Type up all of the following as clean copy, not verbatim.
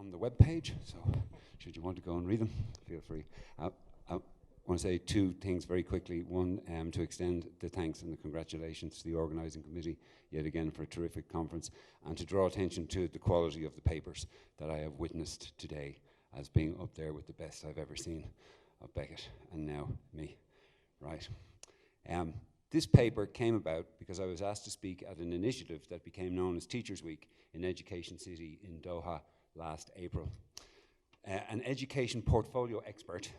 on the webpage, so should you want to go and read them, feel free. I want to say two things very quickly. One, to extend the thanks and the congratulations to the organising committee, yet again for a terrific conference, and to draw attention to the quality of the papers that I have witnessed today as being up there with the best I've ever seen of Beckett, and now me. Right. This paper came about because I was asked to speak at an initiative that became known as Teachers Week in Education City in Doha last April. An education portfolio expert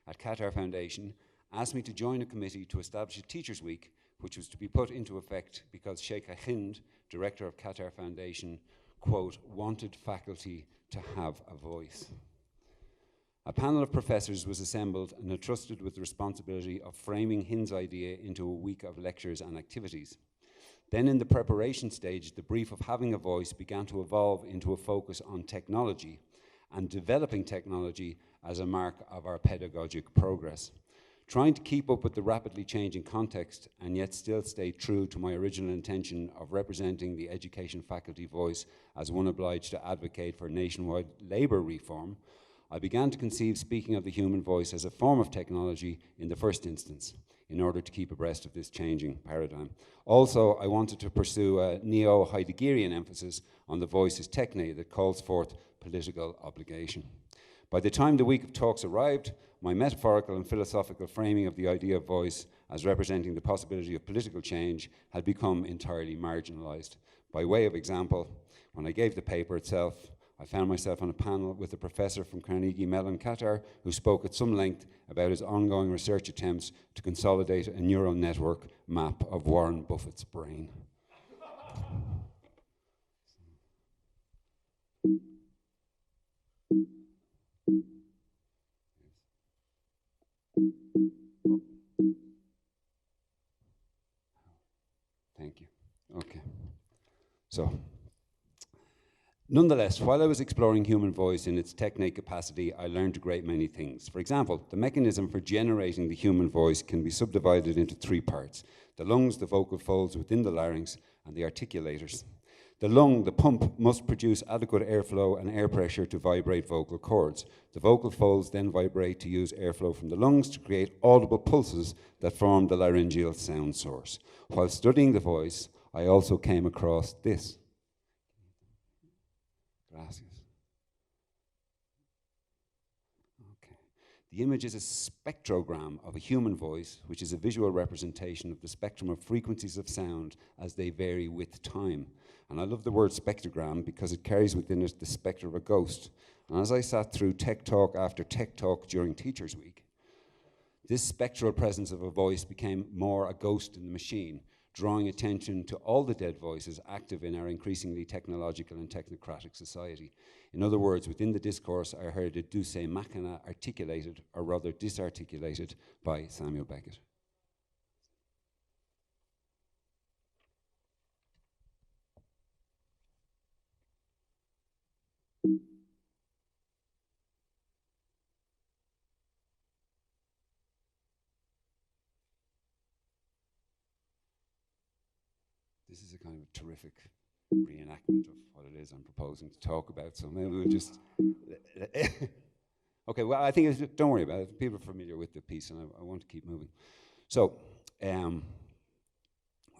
at Qatar Foundation asked me to join a committee to establish a Teachers Week, which was to be put into effect because Sheikh Hind, director of Qatar Foundation, quote, wanted faculty to have a voice. A panel of professors was assembled and entrusted with the responsibility of framing Hind's idea into a week of lectures and activities. Then in the preparation stage, the brief of having a voice began to evolve into a focus on technology and developing technology as a mark of our pedagogic progress. Trying to keep up with the rapidly changing context and yet still stay true to my original intention of representing the education faculty voice as one obliged to advocate for nationwide labour reform, I began to conceive speaking of the human voice as a form of technology in the first instance, in order to keep abreast of this changing paradigm. Also, I wanted to pursue a neo-Heideggerian emphasis on the voice as techne that calls forth political obligation. By the time the week of talks arrived, my metaphorical and philosophical framing of the idea of voice as representing the possibility of political change had become entirely marginalized. By way of example, when I gave the paper itself, I found myself on a panel with a professor from Carnegie Mellon, Qatar, who spoke at some length about his ongoing research attempts to consolidate a neural network map of Warren Buffett's brain. Thank you. Okay. So, nonetheless, while I was exploring human voice in its technique capacity, I learned a great many things. For example, the mechanism for generating the human voice can be subdivided into three parts: the lungs, the vocal folds within the larynx, and the articulators. The lung, the pump, must produce adequate airflow and air pressure to vibrate vocal cords. The vocal folds then vibrate to use airflow from the lungs to create audible pulses that form the laryngeal sound source. While studying the voice, I also came across this. Gracias. Okay. The image is a spectrogram of a human voice, which is a visual representation of the spectrum of frequencies of sound as they vary with time. And I love the word spectrogram because it carries within it the spectre of a ghost. And as I sat through tech talk after tech talk during Teachers Week, this spectral presence of a voice became more a ghost in the machine, drawing attention to all the dead voices active in our increasingly technological and technocratic society. In other words, within the discourse, I heard a douce machina articulated, or rather disarticulated, by Samuel Beckett. This is a kind of terrific reenactment of what it is I'm proposing to talk about, so maybe we'll just... Okay, well, I think, don't worry about it. People are familiar with the piece, and I want to keep moving. So, all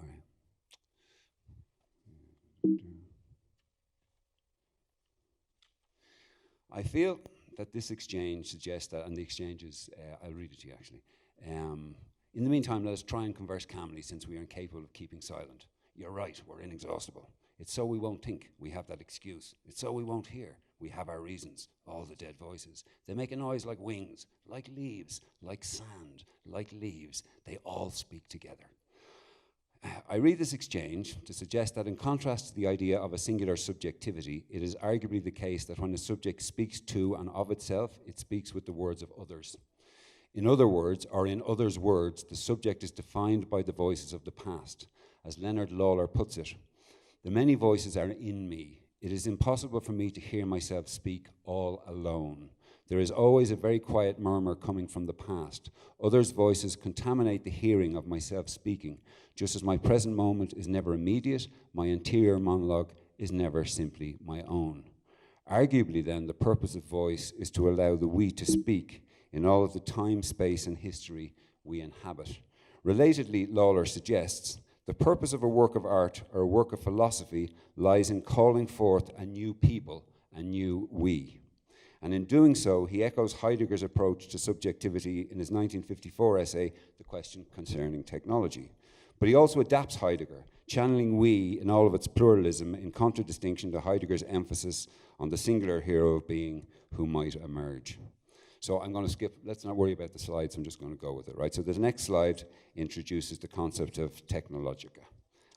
right. I feel that this exchange suggests that, and the exchange is, I'll read it to you actually. In the meantime, let us try and converse calmly, since we are incapable of keeping silent. You're right, we're inexhaustible. It's so we won't think, we have that excuse. It's so we won't hear, we have our reasons. All the dead voices, they make a noise like wings, like leaves, like sand, like leaves. They all speak together. I read this exchange to suggest that in contrast to the idea of a singular subjectivity, it is arguably the case that when a subject speaks to and of itself, it speaks with the words of others. In other words, or in others' words, the subject is defined by the voices of the past. As Leonard Lawler puts it, the many voices are in me. It is impossible for me to hear myself speak all alone. There is always a very quiet murmur coming from the past. Others' voices contaminate the hearing of myself speaking. Just as my present moment is never immediate, my interior monologue is never simply my own. Arguably then, the purpose of voice is to allow the we to speak in all of the time, space, and history we inhabit. Relatedly, Lawler suggests, the purpose of a work of art or a work of philosophy lies in calling forth a new people, a new we. And in doing so, he echoes Heidegger's approach to subjectivity in his 1954 essay, The Question Concerning Technology. But he also adapts Heidegger, channeling we in all of its pluralism in contradistinction to Heidegger's emphasis on the singular hero of being who might emerge. So I'm going to skip, let's not worry about the slides, I'm just going to go with it, right? So the next slide introduces the concept of technologia.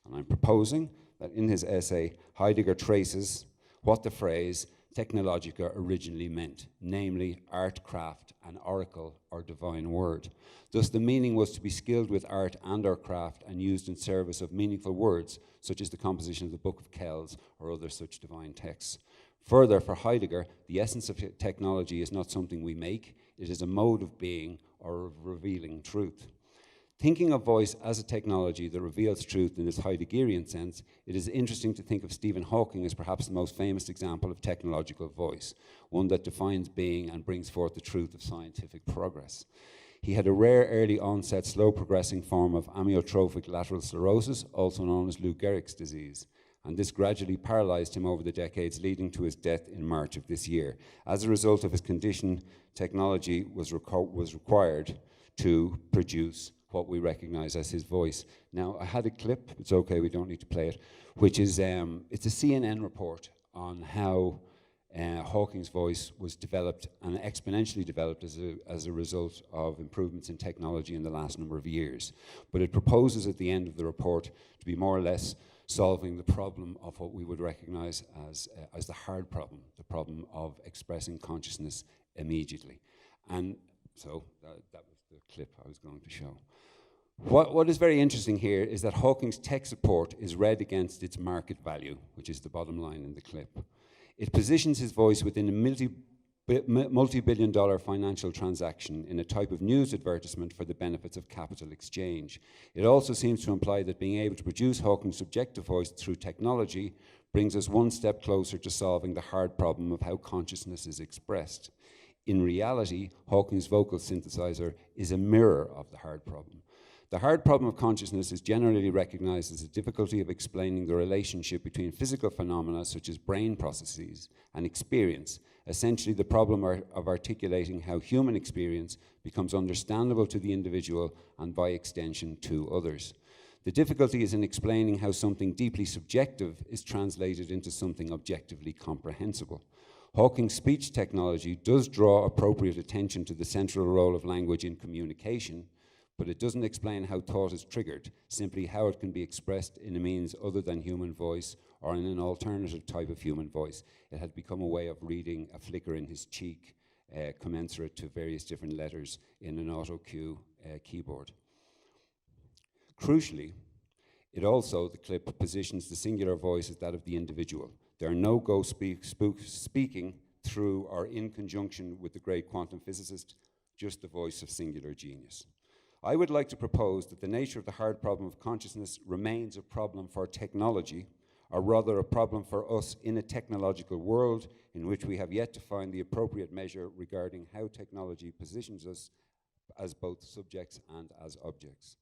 And I'm proposing that in his essay, Heidegger traces what the phrase technologia originally meant, namely art, craft, and oracle or divine word. Thus the meaning was to be skilled with art and or craft and used in service of meaningful words, such as the composition of the Book of Kells or other such divine texts. Further, for Heidegger, the essence of technology is not something we make, it is a mode of being or of revealing truth. Thinking of voice as a technology that reveals truth in its Heideggerian sense, it is interesting to think of Stephen Hawking as perhaps the most famous example of technological voice, one that defines being and brings forth the truth of scientific progress. He had a rare early onset, slow progressing form of amyotrophic lateral sclerosis, also known as Lou Gehrig's disease. And this gradually paralyzed him over the decades, leading to his death in March of this year. As a result of his condition, technology was required to produce what we recognize as his voice. Now, I had a clip, it's okay, we don't need to play it, which is, it's a CNN report on how Hawking's voice was developed and exponentially developed as a result of improvements in technology in the last number of years. But it proposes at the end of the report to be more or less solving the problem of what we would recognize as the hard problem, the problem of expressing consciousness immediately. And so that was the clip I was going to show. What is very interesting here is that Hawking's tech support is read against its market value, which is the bottom line in the clip. It positions his voice within a multi-billion-dollar financial transaction in a type of news advertisement for the benefits of capital exchange. It also seems to imply that being able to produce Hawking's subjective voice through technology brings us one step closer to solving the hard problem of how consciousness is expressed. In reality, Hawking's vocal synthesizer is a mirror of the hard problem. The hard problem of consciousness is generally recognized as a difficulty of explaining the relationship between physical phenomena such as brain processes and experience, essentially the problem of articulating how human experience becomes understandable to the individual and by extension to others. The difficulty is in explaining how something deeply subjective is translated into something objectively comprehensible. Hawking's speech technology does draw appropriate attention to the central role of language in communication, but it doesn't explain how thought is triggered, simply how it can be expressed in a means other than human voice or in an alternative type of human voice. It had become a way of reading a flicker in his cheek, commensurate to various different letters in an auto cue keyboard. Crucially, it also, the clip, positions the singular voice as that of the individual. There are no ghosts speaking through or in conjunction with the great quantum physicist, just the voice of singular genius. I would like to propose that the nature of the hard problem of consciousness remains a problem for technology, or rather a problem for us in a technological world in which we have yet to find the appropriate measure regarding how technology positions us as both subjects and as objects.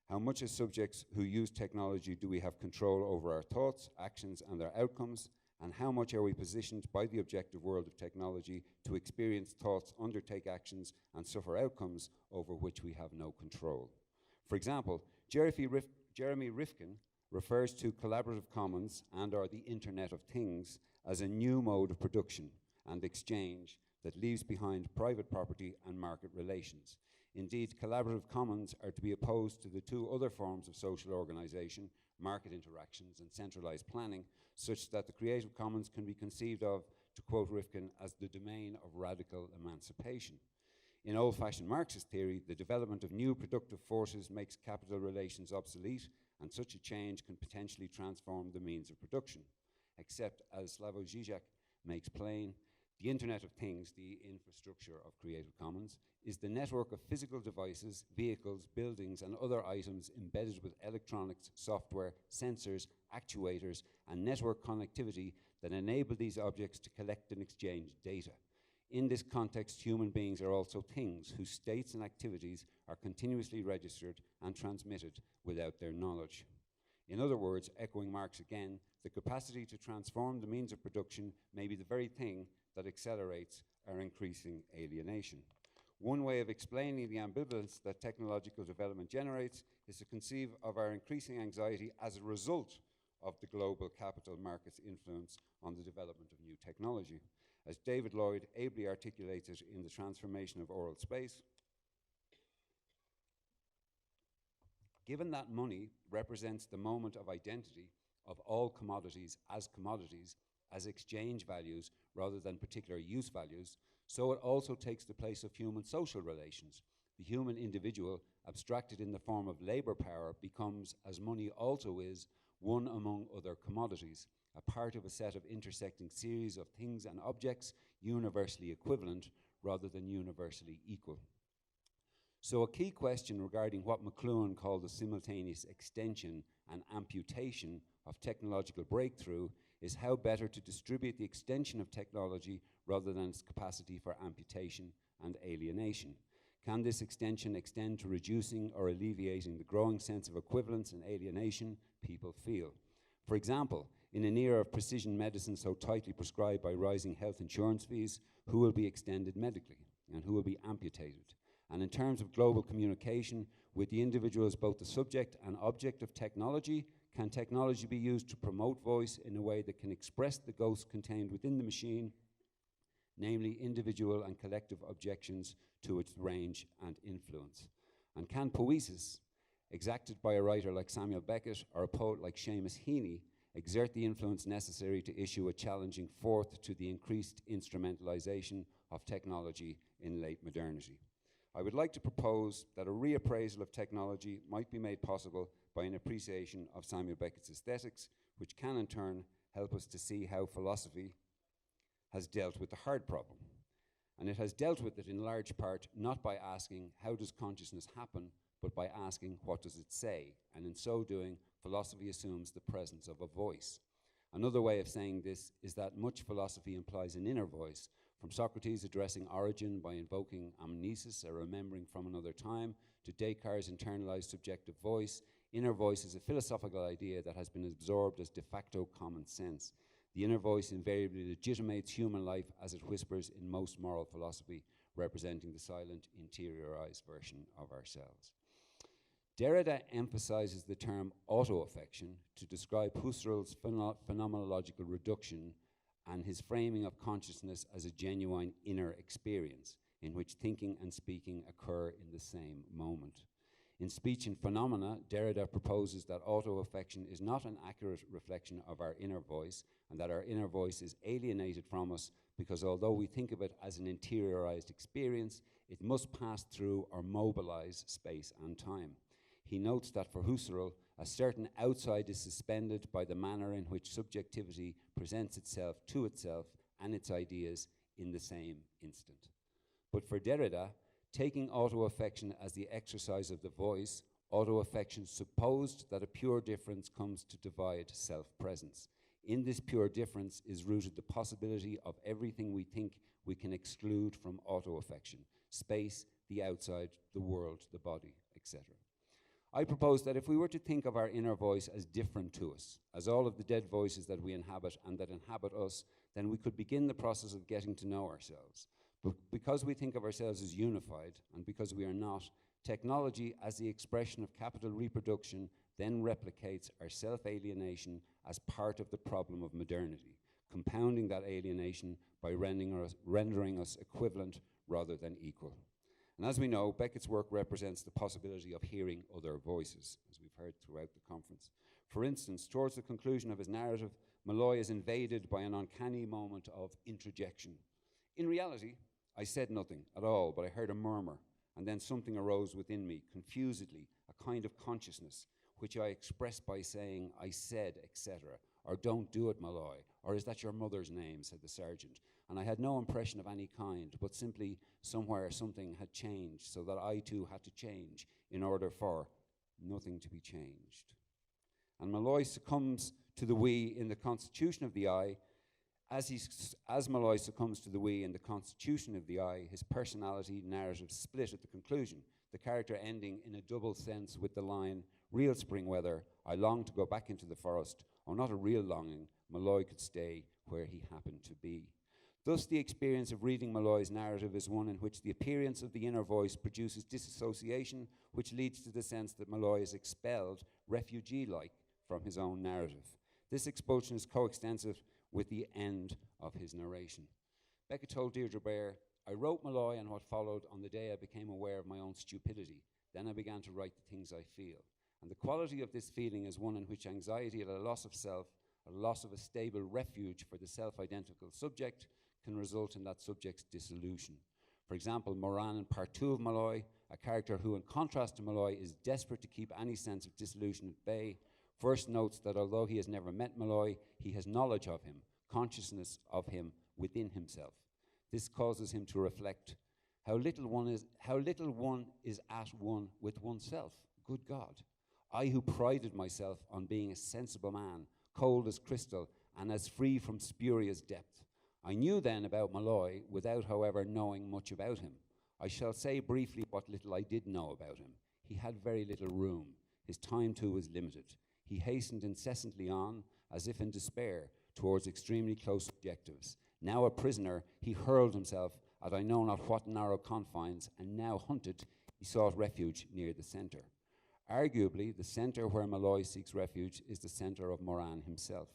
How much as subjects who use technology do we have control over our thoughts, actions, and their outcomes, and how much are we positioned by the objective world of technology to experience thoughts, undertake actions, and suffer outcomes over which we have no control? For example, Jeremy Rifkin refers to collaborative commons and or the Internet of Things as a new mode of production and exchange that leaves behind private property and market relations. Indeed, collaborative commons are to be opposed to the two other forms of social organization, market interactions and centralized planning, such that the Creative Commons can be conceived of, to quote Rifkin, as the domain of radical emancipation. In old-fashioned Marxist theory, the development of new productive forces makes capital relations obsolete, and such a change can potentially transform the means of production. Except, as Slavoj Žižek makes plain, the Internet of Things, the infrastructure of Creative Commons, is the network of physical devices, vehicles, buildings, and other items embedded with electronics, software, sensors, actuators, and network connectivity that enable these objects to collect and exchange data. In this context, human beings are also things whose states and activities are continuously registered and transmitted without their knowledge. In other words, echoing Marx again, the capacity to transform the means of production may be the very thing that accelerates our increasing alienation. One way of explaining the ambivalence that technological development generates is to conceive of our increasing anxiety as a result of the global capital market's influence on the development of new technology. As David Lloyd ably articulates it in The Transformation of Oral Space, given that money represents the moment of identity of all commodities, as exchange values rather than particular use values, so it also takes the place of human social relations. The human individual, abstracted in the form of labor power, becomes, as money also is, one among other commodities, a part of a set of intersecting series of things and objects, universally equivalent rather than universally equal. So a key question regarding what McLuhan called the simultaneous extension and amputation of technological breakthrough is how better to distribute the extension of technology rather than its capacity for amputation and alienation. Can this extension extend to reducing or alleviating the growing sense of equivalence and alienation people feel? For example, in an era of precision medicine so tightly prescribed by rising health insurance fees, who will be extended medically and who will be amputated? And in terms of global communication, with the individual as both the subject and object of technology, can technology be used to promote voice in a way that can express the ghost contained within the machine, namely individual and collective objections to its range and influence? And can poiesis, exacted by a writer like Samuel Beckett or a poet like Seamus Heaney, exert the influence necessary to issue a challenging fourth to the increased instrumentalization of technology in late modernity? I would like to propose that a reappraisal of technology might be made possible by an appreciation of Samuel Beckett's aesthetics, which can in turn help us to see how philosophy has dealt with the hard problem. And it has dealt with it in large part not by asking how does consciousness happen, but by asking what does it say? And in so doing, philosophy assumes the presence of a voice. Another way of saying this is that much philosophy implies an inner voice, from Socrates addressing origin by invoking amnesis, a remembering from another time, to Descartes' internalized subjective voice. Inner voice is a philosophical idea that has been absorbed as de facto common sense. The inner voice invariably legitimates human life as it whispers in most moral philosophy, representing the silent, interiorized version of ourselves. Derrida emphasizes the term auto-affection to describe Husserl's phenomenological reduction and his framing of consciousness as a genuine inner experience in which thinking and speaking occur in the same moment. In Speech and Phenomena, Derrida proposes that auto-affection is not an accurate reflection of our inner voice, and that our inner voice is alienated from us because although we think of it as an interiorized experience, it must pass through or mobilize space and time. He notes that for Husserl, a certain outside is suspended by the manner in which subjectivity presents itself to itself and its ideas in the same instant. But for Derrida, taking auto-affection as the exercise of the voice, auto-affection supposed that a pure difference comes to divide self-presence. In this pure difference is rooted the possibility of everything we think we can exclude from auto-affection: space, the outside, the world, the body, etc. I propose that if we were to think of our inner voice as different to us, as all of the dead voices that we inhabit and that inhabit us, then we could begin the process of getting to know ourselves. But because we think of ourselves as unified, and because we are not, technology as the expression of capital reproduction then replicates our self-alienation as part of the problem of modernity, compounding that alienation by rendering us equivalent rather than equal. And as we know, Beckett's work represents the possibility of hearing other voices, as we've heard throughout the conference. For instance, towards the conclusion of his narrative, Malloy is invaded by an uncanny moment of introjection. In reality, I said nothing at all, but I heard a murmur, and then something arose within me, confusedly, a kind of consciousness, which I expressed by saying, I said, etc., or don't do it, Malloy, or is that your mother's name, said the sergeant. And I had no impression of any kind, but simply somewhere something had changed, so that I too had to change in order for nothing to be changed. And Malloy succumbs to the we in the constitution of the I, As Malloy succumbs to the we in the constitution of the I, his personality narrative split at the conclusion, the character ending in a double sense with the line, real spring weather, I long to go back into the forest, or not a real longing, Malloy could stay where he happened to be. Thus, the experience of reading Malloy's narrative is one in which the appearance of the inner voice produces disassociation, which leads to the sense that Malloy is expelled, refugee-like, from his own narrative. This expulsion is coextensive with the end of his narration. Beckett told Deirdre Bair, I wrote Malloy and what followed on the day I became aware of my own stupidity. Then I began to write the things I feel. And the quality of this feeling is one in which anxiety at a loss of self, a loss of a stable refuge for the self-identical subject, can result in that subject's dissolution. For example, Moran in part 2 of Malloy, a character who, in contrast to Malloy, is desperate to keep any sense of dissolution at bay, first notes that although he has never met Malloy, he has knowledge of him, consciousness of him within himself. This causes him to reflect how little one is at one with oneself. Good God. I who prided myself on being a sensible man, cold as crystal, and as free from spurious depth. I knew then about Malloy without, however, knowing much about him. I shall say briefly what little I did know about him. He had very little room. His time, too, was limited. He hastened incessantly on, as if in despair, towards extremely close objectives. Now a prisoner, he hurled himself at I know not what narrow confines, and now hunted, he sought refuge near the centre. Arguably, the centre where Malloy seeks refuge is the centre of Moran himself.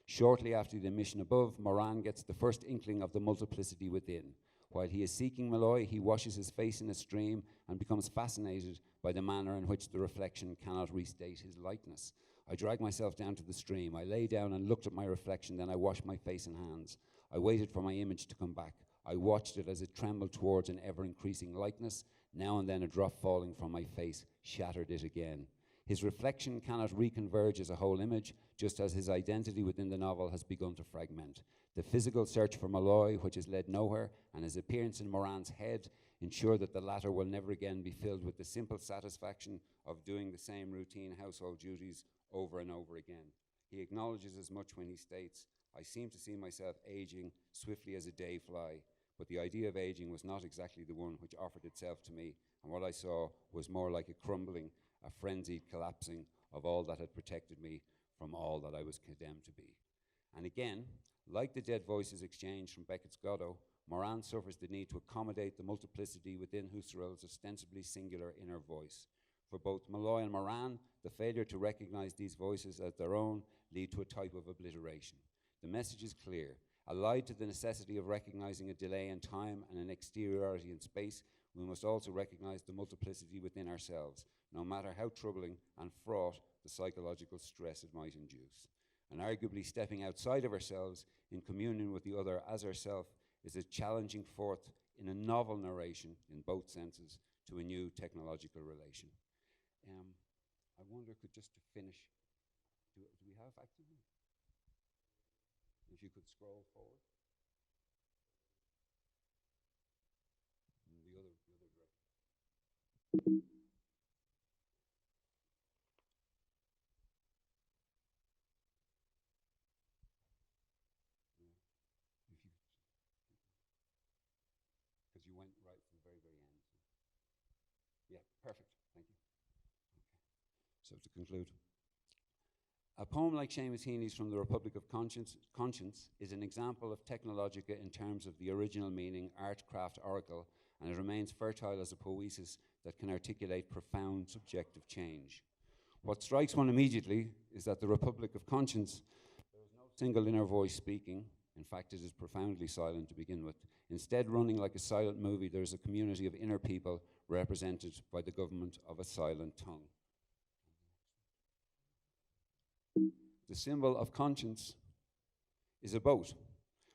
Shortly after the admission above, Moran gets the first inkling of the multiplicity within. While he is seeking Malloy, he washes his face in a stream and becomes fascinated by the manner in which the reflection cannot restate his likeness. I dragged myself down to the stream. I lay down and looked at my reflection, then I washed my face and hands. I waited for my image to come back. I watched it as it trembled towards an ever-increasing likeness. Now and then a drop falling from my face shattered it again. His reflection cannot reconverge as a whole image, just as his identity within the novel has begun to fragment. The physical search for Malloy, which has led nowhere, and his appearance in Moran's head ensure that the latter will never again be filled with the simple satisfaction of doing the same routine household duties over and over again. He acknowledges as much when he states, I seem to see myself aging swiftly as a day fly, but the idea of aging was not exactly the one which offered itself to me, and what I saw was more like a crumbling, a frenzied collapsing of all that had protected me from all that I was condemned to be. And again, like the dead voices exchanged from Beckett's Godot, Moran suffers the need to accommodate the multiplicity within Husserl's ostensibly singular inner voice. For both Malloy and Moran, the failure to recognize these voices as their own lead to a type of obliteration. The message is clear. Allied to the necessity of recognizing a delay in time and an exteriority in space, we must also recognize the multiplicity within ourselves, no matter how troubling and fraught the psychological stress it might induce. And arguably stepping outside of ourselves in communion with the other as ourself is a challenging forth in a novel narration in both senses to a new technological relation. I wonder, just to finish, do we have activity? If you could scroll forward. The other direction. Because you went right to the very, very end. Yeah, perfect. Thank you. Okay. So to conclude, a poem like Seamus Heaney's From the Republic of Conscience is an example of technologica in terms of the original meaning, art, craft, oracle, and it remains fertile as a poiesis that can articulate profound subjective change. What strikes one immediately is that the Republic of Conscience, there is no single inner voice speaking. In fact, it is profoundly silent to begin with. Instead, running like a silent movie, there is a community of inner people represented by the government of a silent tongue. The symbol of conscience is a boat,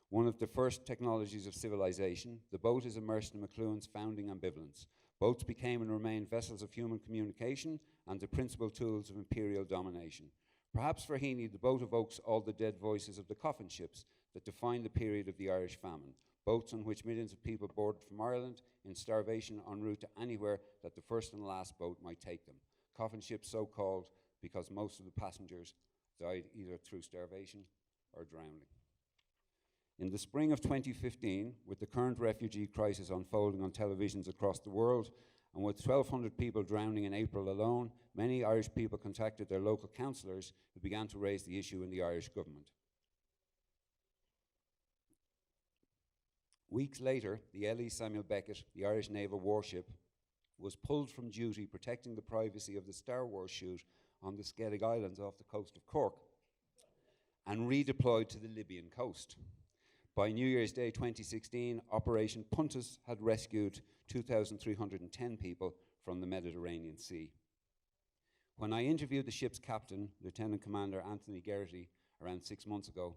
one of the first technologies of civilization. The boat is immersed in McLuhan's founding ambivalence. Boats became and remain vessels of human communication and the principal tools of imperial domination. Perhaps for Heaney, the boat evokes all the dead voices of the coffin ships that defined the period of the Irish famine, boats on which millions of people boarded from Ireland in starvation en route to anywhere that the first and last boat might take them. Coffin ships so called because most of the passengers died either through starvation or drowning. In the spring of 2015, with the current refugee crisis unfolding on televisions across the world, and with 1,200 people drowning in April alone, many Irish people contacted their local councillors who began to raise the issue in the Irish government. Weeks later, the L.E. Samuel Beckett, the Irish naval warship, was pulled from duty protecting the privacy of the Star Wars shoot on the Skellig Islands off the coast of Cork and redeployed to the Libyan coast. By New Year's Day 2016, Operation Puntus had rescued 2,310 people from the Mediterranean Sea. When I interviewed the ship's captain, Lieutenant Commander Anthony Geraghty, around 6 months ago,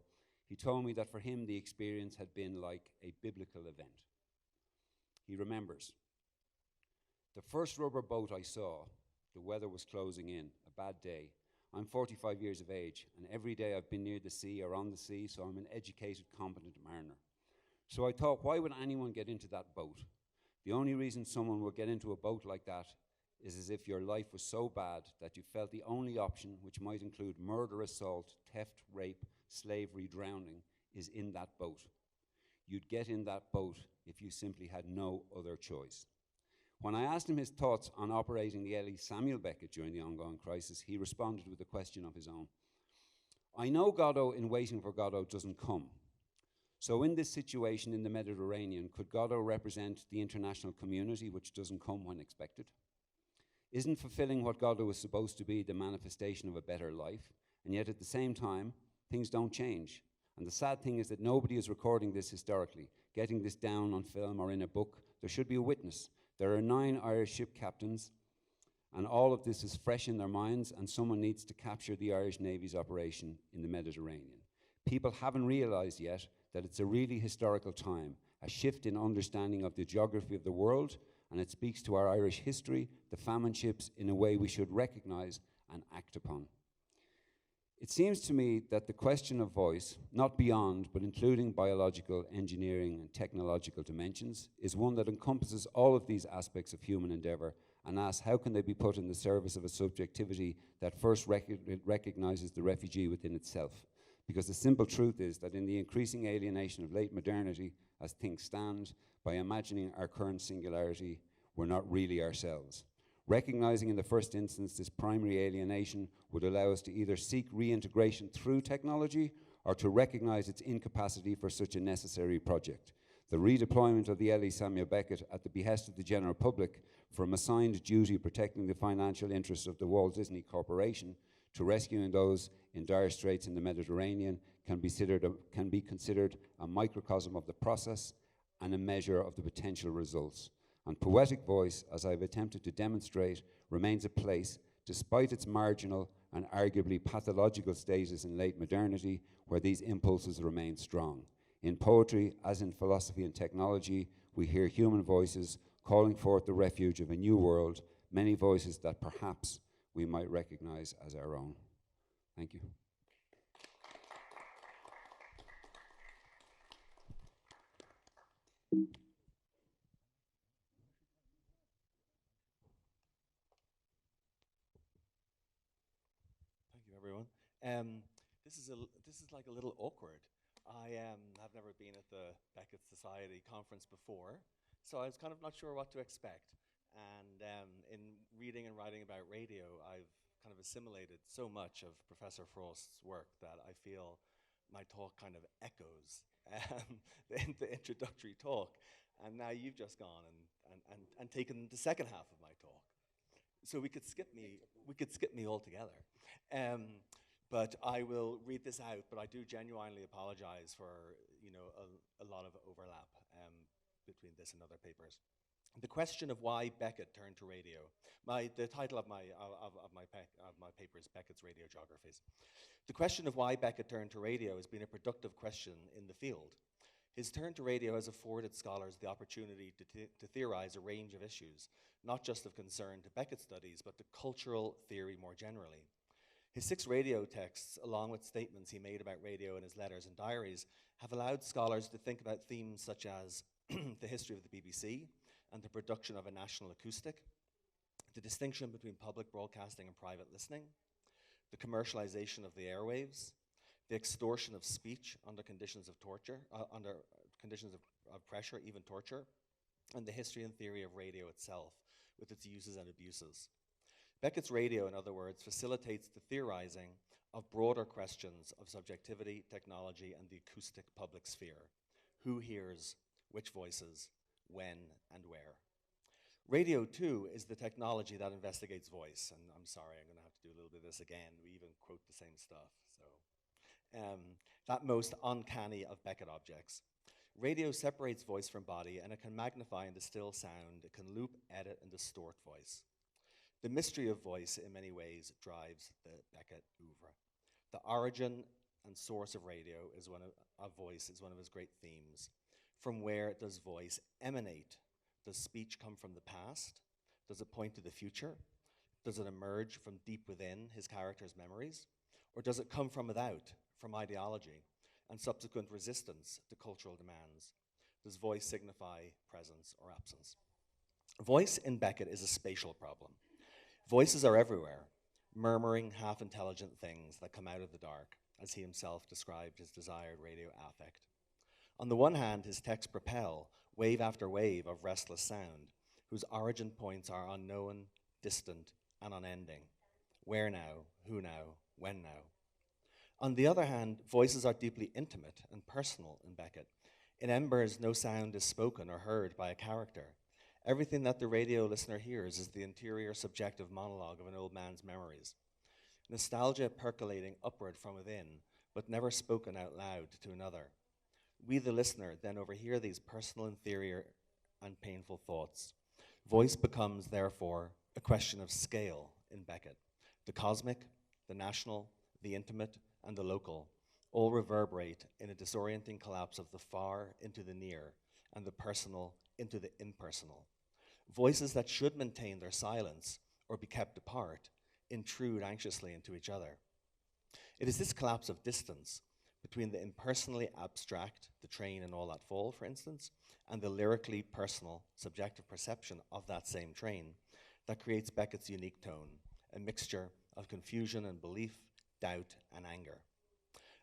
he told me that for him the experience had been like a biblical event. He remembers, "The first rubber boat I saw, the weather was closing in, a bad day. I'm 45 years of age, and every day I've been near the sea or on the sea, so I'm an educated, competent mariner. So I thought, why would anyone get into that boat? The only reason someone would get into a boat like that is as if your life was so bad that you felt the only option, which might include murder, assault, theft, rape, slavery, drowning, is in that boat. You'd get in that boat if you simply had no other choice." When I asked him his thoughts on operating the L.E. Samuel Beckett during the ongoing crisis, he responded with a question of his own. "I know Godot in Waiting for Godot doesn't come. So in this situation in the Mediterranean, could Godot represent the international community which doesn't come when expected? Isn't fulfilling what Godot is supposed to be the manifestation of a better life? And yet at the same time, things don't change. And the sad thing is that nobody is recording this historically, getting this down on film or in a book. There should be a witness. There are 9 Irish ship captains, and all of this is fresh in their minds, and someone needs to capture the Irish Navy's operation in the Mediterranean. People haven't realized yet that it's a really historical time, a shift in understanding of the geography of the world, and it speaks to our Irish history, the famine ships, in a way we should recognize and act upon. It seems to me that the question of voice, not beyond, but including biological, engineering, and technological dimensions, is one that encompasses all of these aspects of human endeavor and asks how can they be put in the service of a subjectivity that first recognizes the refugee within itself. Because the simple truth is that in the increasing alienation of late modernity, as things stand, by imagining our current singularity, we're not really ourselves. Recognizing in the first instance this primary alienation would allow us to either seek reintegration through technology or to recognize its incapacity for such a necessary project. The redeployment of the L.E. Samuel Beckett at the behest of the general public from assigned duty protecting the financial interests of the Walt Disney Corporation to rescuing those in dire straits in the Mediterranean can be considered a microcosm of the process and a measure of the potential results. And poetic voice, as I've attempted to demonstrate, remains a place, despite its marginal and arguably pathological status in late modernity, where these impulses remain strong. In poetry, as in philosophy and technology, we hear human voices calling forth the refuge of a new world, many voices that perhaps we might recognize as our own. Thank you. Everyone. This is like a little awkward. I have never been at the Beckett Society conference before, so I was kind of not sure what to expect. And in reading and writing about radio, I've kind of assimilated so much of Professor Frost's work that I feel my talk kind of echoes the introductory talk. And now you've just gone and taken the second half of my talk. So we could skip me altogether. But I will read this out, but I do genuinely apologize for, a lot of overlap between this and other papers. The question of why Beckett turned to radio. The title of my paper is Beckett's Radio Geographies. The question of why Beckett turned to radio has been a productive question in the field. His turn to radio has afforded scholars the opportunity to theorize a range of issues, not just of concern to Beckett studies, but to cultural theory more generally. His 6 radio texts, along with statements he made about radio in his letters and diaries, have allowed scholars to think about themes such as the history of the BBC and the production of a national acoustic, the distinction between public broadcasting and private listening, the commercialization of the airwaves, the extortion of speech under conditions of torture, under conditions of pressure, even torture, and the history and theory of radio itself, with its uses and abuses. Beckett's radio, in other words, facilitates the theorizing of broader questions of subjectivity, technology, and the acoustic public sphere. Who hears, which voices, when, and where. Radio, too, is the technology that investigates voice. And I'm sorry, I'm going to have to do a little bit of this again. We even quote the same stuff. So, that most uncanny of Beckett objects. Radio separates voice from body, and it can magnify and distill sound. It can loop, edit, and distort voice. The mystery of voice, in many ways, drives the Beckett oeuvre. The origin and source of radio is voice is one of his great themes. From where does voice emanate? Does speech come from the past? Does it point to the future? Does it emerge from deep within his character's memories? Or does it come from without, from ideology and subsequent resistance to cultural demands? Does voice signify presence or absence? Voice in Beckett is a spatial problem. Voices are everywhere, murmuring, half-intelligent things that come out of the dark, as he himself described his desired radio affect. On the one hand, his texts propel wave after wave of restless sound, whose origin points are unknown, distant, and unending. Where now? Who now? When now? On the other hand, voices are deeply intimate and personal in Beckett. In Embers, no sound is spoken or heard by a character. Everything that the radio listener hears is the interior subjective monologue of an old man's memories. Nostalgia percolating upward from within, but never spoken out loud to another. We, the listener, then overhear these personal, inferior, and painful thoughts. Voice becomes, therefore, a question of scale in Beckett. The cosmic, the national, the intimate, and the local all reverberate in a disorienting collapse of the far into the near, and the personal into the impersonal. Voices that should maintain their silence or be kept apart intrude anxiously into each other. It is this collapse of distance between the impersonally abstract, the train and all that fall, for instance, and the lyrically personal, subjective perception of that same train that creates Beckett's unique tone, a mixture of confusion and belief, doubt and anger.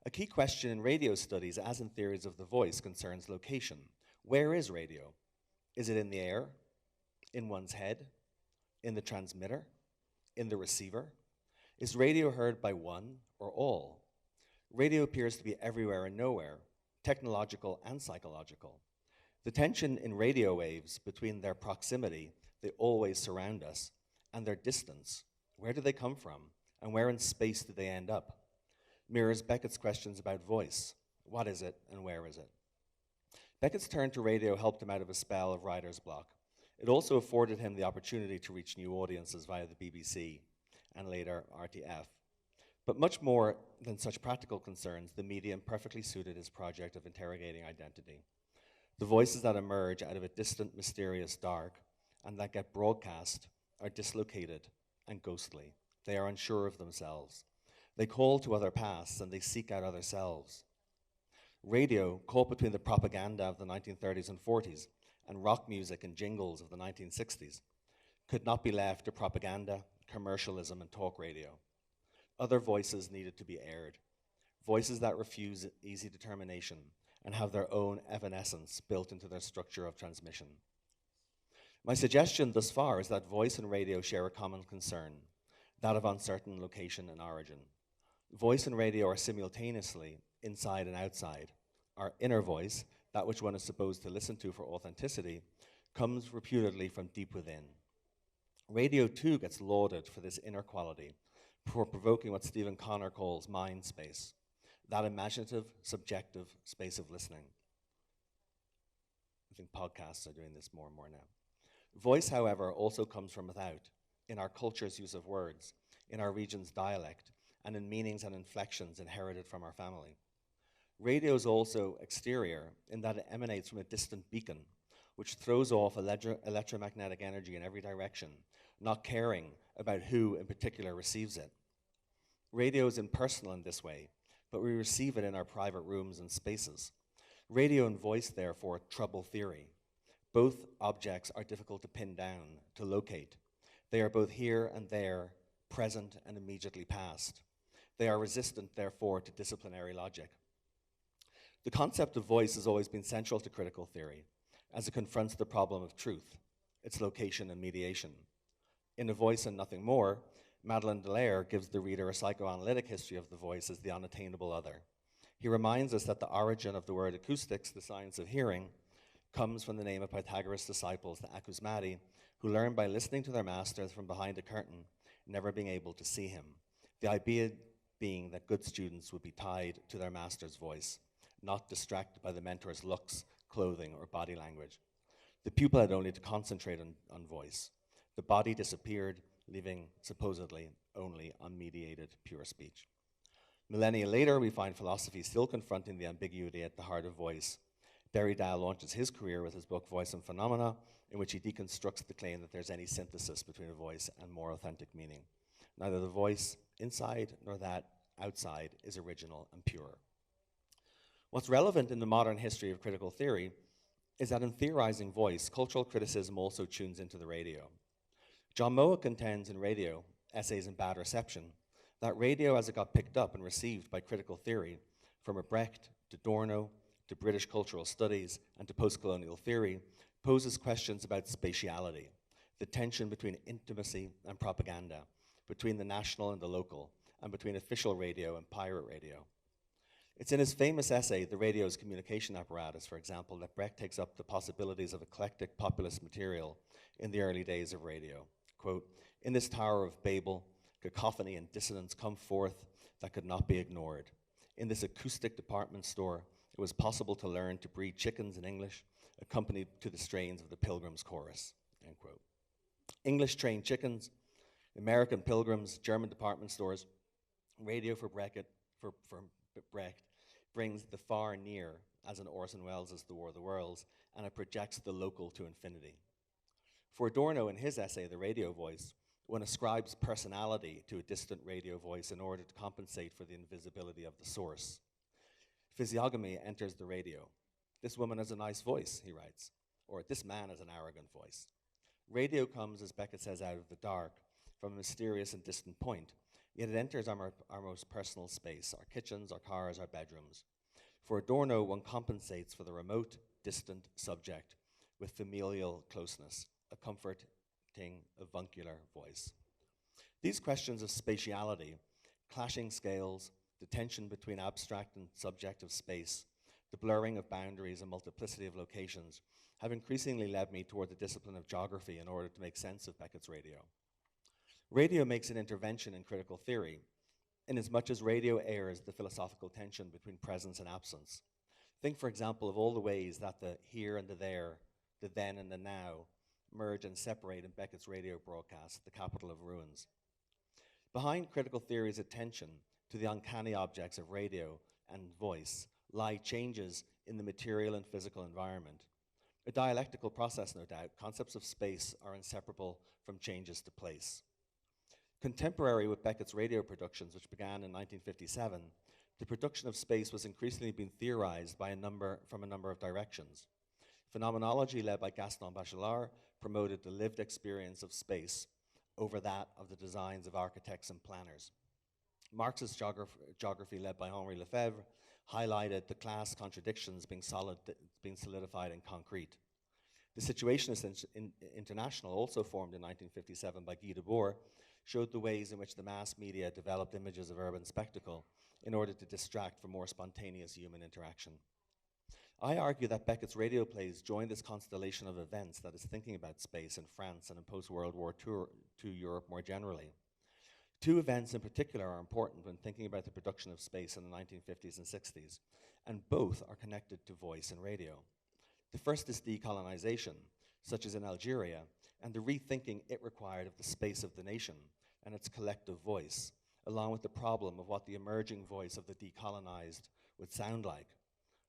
A key question in radio studies, as in theories of the voice, concerns location. Where is radio? Is it in the air? In one's head? In the transmitter? In the receiver? Is radio heard by one or all? Radio appears to be everywhere and nowhere, technological and psychological. The tension in radio waves between their proximity, they always surround us, and their distance, where do they come from, and where in space do they end up, mirrors Beckett's questions about voice. What is it, and where is it? Beckett's turn to radio helped him out of a spell of writer's block. It also afforded him the opportunity to reach new audiences via the BBC, and later RTF. But much more than such practical concerns, the medium perfectly suited his project of interrogating identity. The voices that emerge out of a distant, mysterious dark, and that get broadcast, are dislocated and ghostly. They are unsure of themselves. They call to other pasts, and they seek out other selves. Radio, caught between the propaganda of the 1930s and 40s and rock music and jingles of the 1960s, could not be left to propaganda, commercialism, and talk radio. Other voices needed to be aired, voices that refuse easy determination and have their own evanescence built into their structure of transmission. My suggestion thus far is that voice and radio share a common concern, that of uncertain location and origin. Voice and radio are simultaneously inside and outside. Our inner voice, that which one is supposed to listen to for authenticity, comes reputedly from deep within. Radio too gets lauded for this inner quality, for provoking what Stephen Connor calls mind space, that imaginative, subjective space of listening. I think podcasts are doing this more and more now. Voice, however, also comes from without, in our culture's use of words, in our region's dialect, and in meanings and inflections inherited from our family. Radio is also exterior in that it emanates from a distant beacon, which throws off electromagnetic energy in every direction, not caring about who in particular receives it. Radio is impersonal in this way, but we receive it in our private rooms and spaces. Radio and voice, therefore, trouble theory. Both objects are difficult to pin down, to locate. They are both here and there, present and immediately past. They are resistant, therefore, to disciplinary logic. The concept of voice has always been central to critical theory, as it confronts the problem of truth, its location and mediation. In A Voice and Nothing More, Madeleine Dallaire gives the reader a psychoanalytic history of the voice as the unattainable other. He reminds us that the origin of the word acoustics, the science of hearing, comes from the name of Pythagoras' disciples, the acousmati, who learned by listening to their masters from behind a curtain, never being able to see him. The idea being that good students would be tied to their master's voice, not distracted by the mentor's looks, clothing, or body language. The pupil had only to concentrate on voice. The body disappeared, leaving supposedly only unmediated pure speech. Millennia later, we find philosophy still confronting the ambiguity at the heart of voice. Derrida launches his career with his book Voice and Phenomena, in which he deconstructs the claim that there's any synthesis between a voice and more authentic meaning. Neither the voice inside nor that outside is original and pure. What's relevant in the modern history of critical theory is that in theorizing voice, cultural criticism also tunes into the radio. John Moa contends in Radio, Essays in Bad Reception, that radio as it got picked up and received by critical theory, from Brecht to Adorno to British cultural studies and to post-colonial theory, poses questions about spatiality, the tension between intimacy and propaganda, between the national and the local, and between official radio and pirate radio. It's in his famous essay, The Radio's Communication Apparatus, for example, that Brecht takes up the possibilities of eclectic populist material in the early days of radio. Quote, "In this Tower of Babel, cacophony and dissonance come forth that could not be ignored. In this acoustic department store, it was possible to learn to breed chickens in English, accompanied to the strains of the Pilgrim's Chorus," end quote. English trained chickens, American pilgrims, German department stores, radio for Brecht brings the far near, as in Orson Welles' The War of the Worlds, and it projects the local to infinity. For Adorno, in his essay, The Radio Voice, one ascribes personality to a distant radio voice in order to compensate for the invisibility of the source. Physiognomy enters the radio. "This woman has a nice voice," he writes, or "this man has an arrogant voice." Radio comes, as Beckett says, out of the dark, from a mysterious and distant point, yet it enters our most personal space, our kitchens, our cars, our bedrooms. For Adorno, one compensates for the remote, distant subject with familial closeness, a comforting, avuncular voice. These questions of spatiality, clashing scales, the tension between abstract and subjective space, the blurring of boundaries and multiplicity of locations, have increasingly led me toward the discipline of geography in order to make sense of Beckett's radio. Radio makes an intervention in critical theory, inasmuch as radio airs the philosophical tension between presence and absence. Think, for example, of all the ways that the here and the there, the then and the now, merge and separate in Beckett's radio broadcast, The Capital of Ruins. Behind critical theory's attention to the uncanny objects of radio and voice lie changes in the material and physical environment. A dialectical process, no doubt. Concepts of space are inseparable from changes to place. Contemporary with Beckett's radio productions, which began in 1957, the production of space was increasingly being theorized from a number of directions. Phenomenology, led by Gaston Bachelar, promoted the lived experience of space over that of the designs of architects and planners. Marxist geography, led by Henri Lefebvre, highlighted the class contradictions being solidified in concrete. The Situationist International, also formed in 1957 by Guy Debord, showed the ways in which the mass media developed images of urban spectacle in order to distract from more spontaneous human interaction. I argue that Beckett's radio plays join this constellation of events that is thinking about space in France and in post-World War II Europe more generally. Two events in particular are important when thinking about the production of space in the 1950s and 60s, and both are connected to voice and radio. The first is decolonization, such as in Algeria, and the rethinking it required of the space of the nation and its collective voice, along with the problem of what the emerging voice of the decolonized would sound like.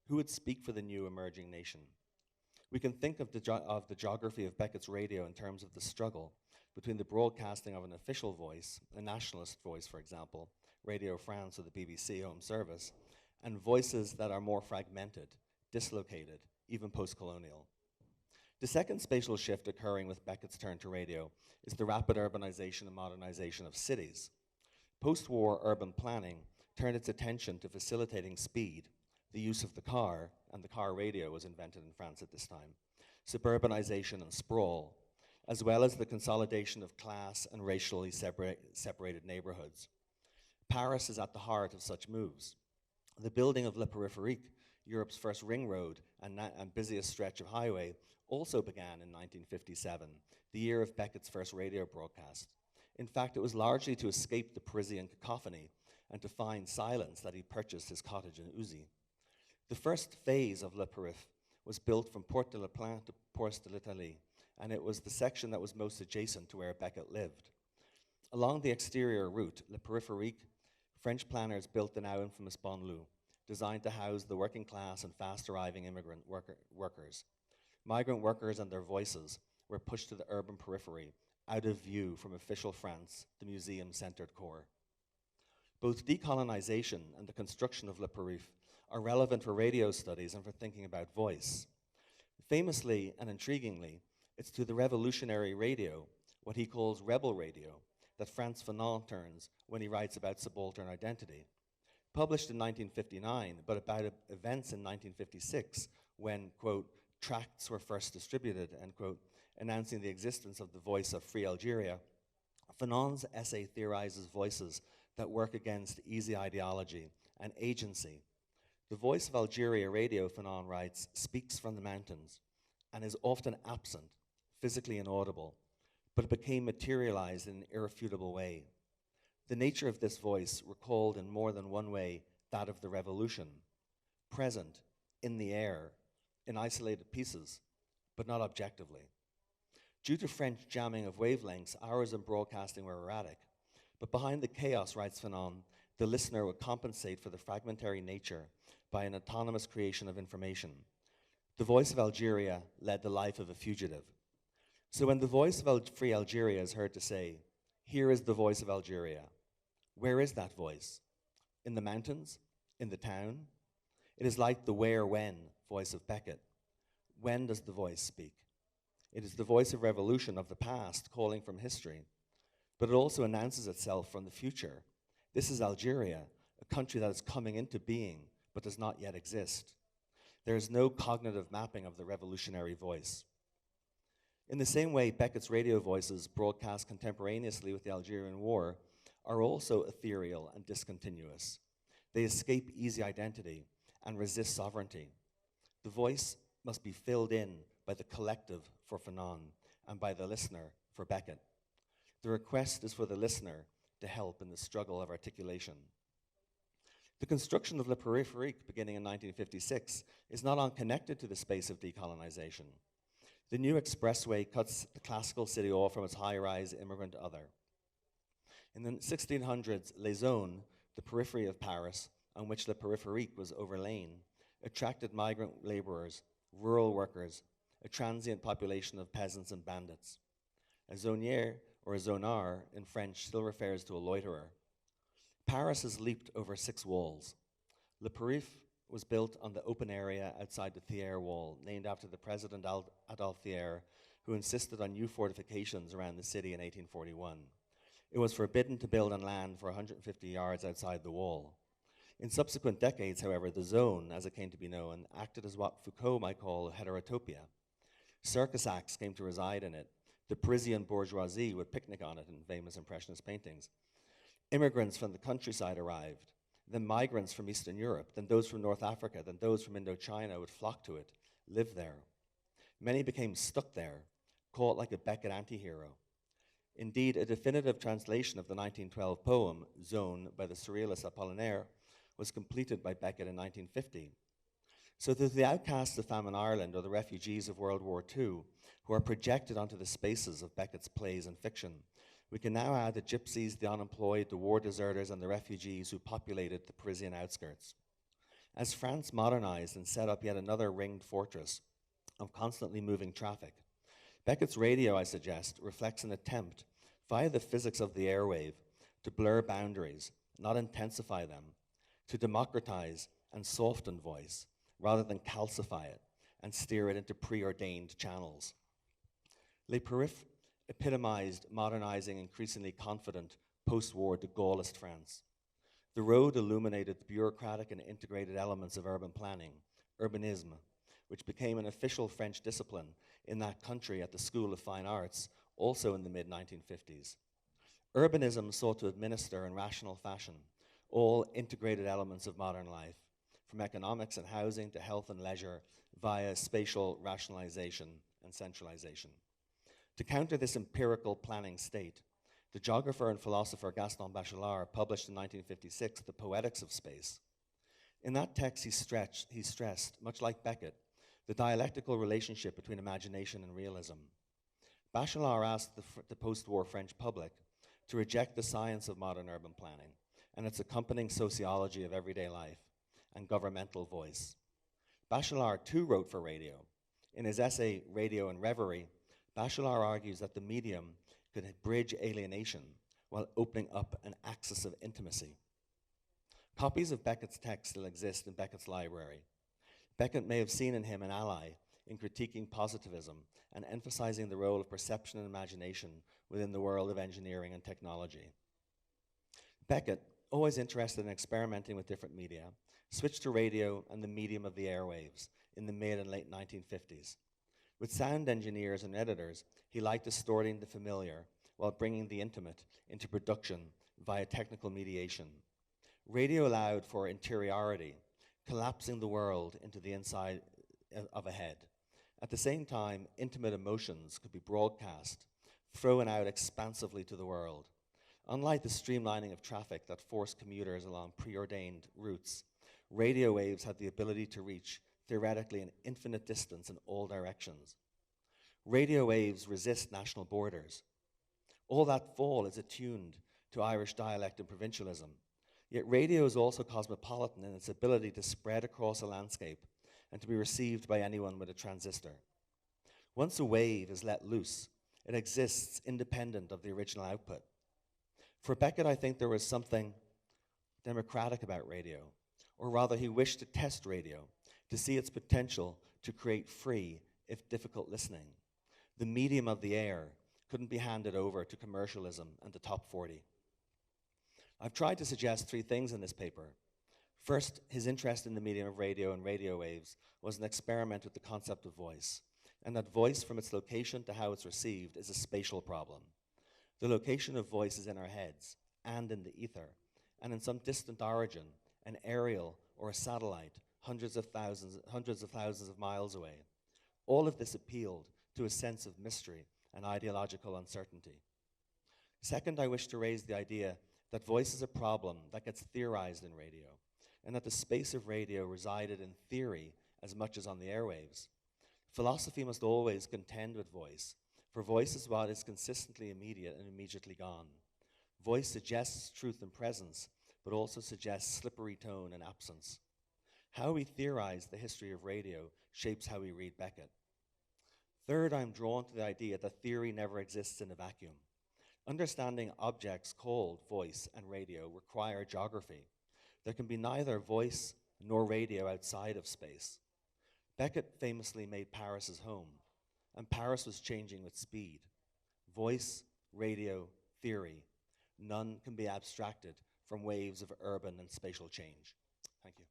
Who would speak for the new emerging nation? We can think of the geography of Beckett's radio in terms of the struggle between the broadcasting of an official voice, a nationalist voice, for example, Radio France or the BBC Home Service, and voices that are more fragmented, dislocated, even post-colonial. The second spatial shift occurring with Beckett's turn to radio is the rapid urbanization and modernization of cities. Post-war urban planning turned its attention to facilitating speed, the use of the car, and the car radio was invented in France at this time, suburbanization and sprawl, as well as the consolidation of class and racially separated neighborhoods. Paris is at the heart of such moves. The building of Le Périphérique, Europe's first ring road and busiest stretch of highway, also began in 1957, the year of Beckett's first radio broadcast. In fact, it was largely to escape the Parisian cacophony and to find silence that he purchased his cottage in Uzi. The first phase of Le Périph' was built from Porte de la Plaine to Porte de l'Italie, and it was the section that was most adjacent to where Beckett lived. Along the exterior route, Le Périphérique, French planners built the now infamous banlieue, designed to house the working class and fast-arriving immigrant workers. Migrant workers and their voices were pushed to the urban periphery, out of view from official France, the museum-centered core. Both decolonization and the construction of Le Périph' are relevant for radio studies and for thinking about voice. Famously and intriguingly, it's to the revolutionary radio, what he calls rebel radio, that Frantz Fanon turns when he writes about subaltern identity. Published in 1959, but about events in 1956, when, quote, tracts were first distributed, end quote, announcing the existence of the voice of free Algeria, Fanon's essay theorizes voices that work against easy ideology and agency. The voice of Algeria radio, Fanon writes, speaks from the mountains and is often absent, physically inaudible, but it became materialized in an irrefutable way. The nature of this voice recalled in more than one way that of the revolution, present, in the air, in isolated pieces, but not objectively. Due to French jamming of wavelengths, hours in broadcasting were erratic, but behind the chaos, writes Fanon, the listener would compensate for the fragmentary nature by an autonomous creation of information. The voice of Algeria led the life of a fugitive. So when the voice of free Algeria is heard to say, here is the voice of Algeria, where is that voice? In the mountains? In the town? It is like the where-when voice of Beckett. When does the voice speak? It is the voice of revolution, of the past, calling from history. But it also announces itself from the future. This is Algeria, a country that is coming into being, but does not yet exist. There is no cognitive mapping of the revolutionary voice. In the same way, Beckett's radio voices, broadcast contemporaneously with the Algerian War, are also ethereal and discontinuous. They escape easy identity and resist sovereignty. The voice must be filled in by the collective for Fanon and by the listener for Beckett. The request is for the listener to help in the struggle of articulation. The construction of Le Périphérique, beginning in 1956, is not unconnected to the space of decolonization. The new expressway cuts the classical city off from its high-rise immigrant other. In the 1600s, Les Zones, the periphery of Paris, on which Le Périphérique was overlain, attracted migrant laborers, rural workers, a transient population of peasants and bandits. A zonier, or a zonard in French, still refers to a loiterer. Paris has leaped over 6 walls. Le Périph' was built on the open area outside the Thiers Wall, named after the President Adolphe Thiers, who insisted on new fortifications around the city in 1841. It was forbidden to build on land for 150 yards outside the wall. In subsequent decades, however, the zone, as it came to be known, acted as what Foucault might call heterotopia. Circus acts came to reside in it. The Parisian bourgeoisie would picnic on it in famous Impressionist paintings. Immigrants from the countryside arrived, then migrants from Eastern Europe, then those from North Africa, then those from Indochina would flock to it, live there. Many became stuck there, caught like a Beckett anti-hero. Indeed, a definitive translation of the 1912 poem, Zone, by the surrealist Apollinaire, was completed by Beckett in 1950. So that the outcasts of famine Ireland or the refugees of World War II, who are projected onto the spaces of Beckett's plays and fiction, we can now add the gypsies, the unemployed, the war deserters, and the refugees who populated the Parisian outskirts. As France modernized and set up yet another ringed fortress of constantly moving traffic, Beckett's radio, I suggest, reflects an attempt, via the physics of the airwave, to blur boundaries, not intensify them, to democratize and soften voice, rather than calcify it and steer it into preordained channels. Les Périphs' epitomized modernizing, increasingly confident, post-war de Gaullist France. The road illuminated the bureaucratic and integrated elements of urban planning, urbanisme, which became an official French discipline in that country at the School of Fine Arts, also in the mid-1950s. Urbanism sought to administer in rational fashion all integrated elements of modern life, from economics and housing to health and leisure, via spatial rationalization and centralization. To counter this empirical planning state, the geographer and philosopher Gaston Bachelar published in 1956 The Poetics of Space. In that text, he stressed, much like Beckett, the dialectical relationship between imagination and realism. Bachelard asked the post-war French public to reject the science of modern urban planning and its accompanying sociology of everyday life and governmental voice. Bachelard too wrote for radio. In his essay, Radio and Reverie, Bachelard argues that the medium could bridge alienation while opening up an axis of intimacy. Copies of Beckett's text still exist in Beckett's library. Beckett may have seen in him an ally in critiquing positivism and emphasizing the role of perception and imagination within the world of engineering and technology. Beckett, always interested in experimenting with different media, switched to radio and the medium of the airwaves in the mid and late 1950s. With sound engineers and editors, he liked distorting the familiar while bringing the intimate into production via technical mediation. Radio allowed for interiority, collapsing the world into the inside of a head. At the same time, intimate emotions could be broadcast, thrown out expansively to the world. Unlike the streamlining of traffic that forced commuters along preordained routes, radio waves had the ability to reach, theoretically, an infinite distance in all directions. Radio waves resist national borders. All that fall is attuned to Irish dialect and provincialism. Yet radio is also cosmopolitan in its ability to spread across a landscape and to be received by anyone with a transistor. Once a wave is let loose, it exists independent of the original output. For Beckett, I think there was something democratic about radio, or rather he wished to test radio, to see its potential to create free, if difficult, listening. The medium of the air couldn't be handed over to commercialism and the top 40. I've tried to suggest three things in this paper. First, his interest in the medium of radio and radio waves was an experiment with the concept of voice, and that voice from its location to how it's received is a spatial problem. The location of voice is in our heads and in the ether, and in some distant origin, an aerial or a satellite, hundreds of thousands of miles away. All of this appealed to a sense of mystery and ideological uncertainty. Second, I wish to raise the idea that voice is a problem that gets theorized in radio, and that the space of radio resided in theory as much as on the airwaves. Philosophy must always contend with voice, for voice is what is consistently immediate and immediately gone. Voice suggests truth and presence, but also suggests slippery tone and absence. How we theorize the history of radio shapes how we read Beckett. Third, I'm drawn to the idea that theory never exists in a vacuum. Understanding objects called voice and radio require geography. There can be neither voice nor radio outside of space. Beckett famously made Paris his home, and Paris was changing with speed. Voice, radio, theory, none can be abstracted from waves of urban and spatial change. Thank you.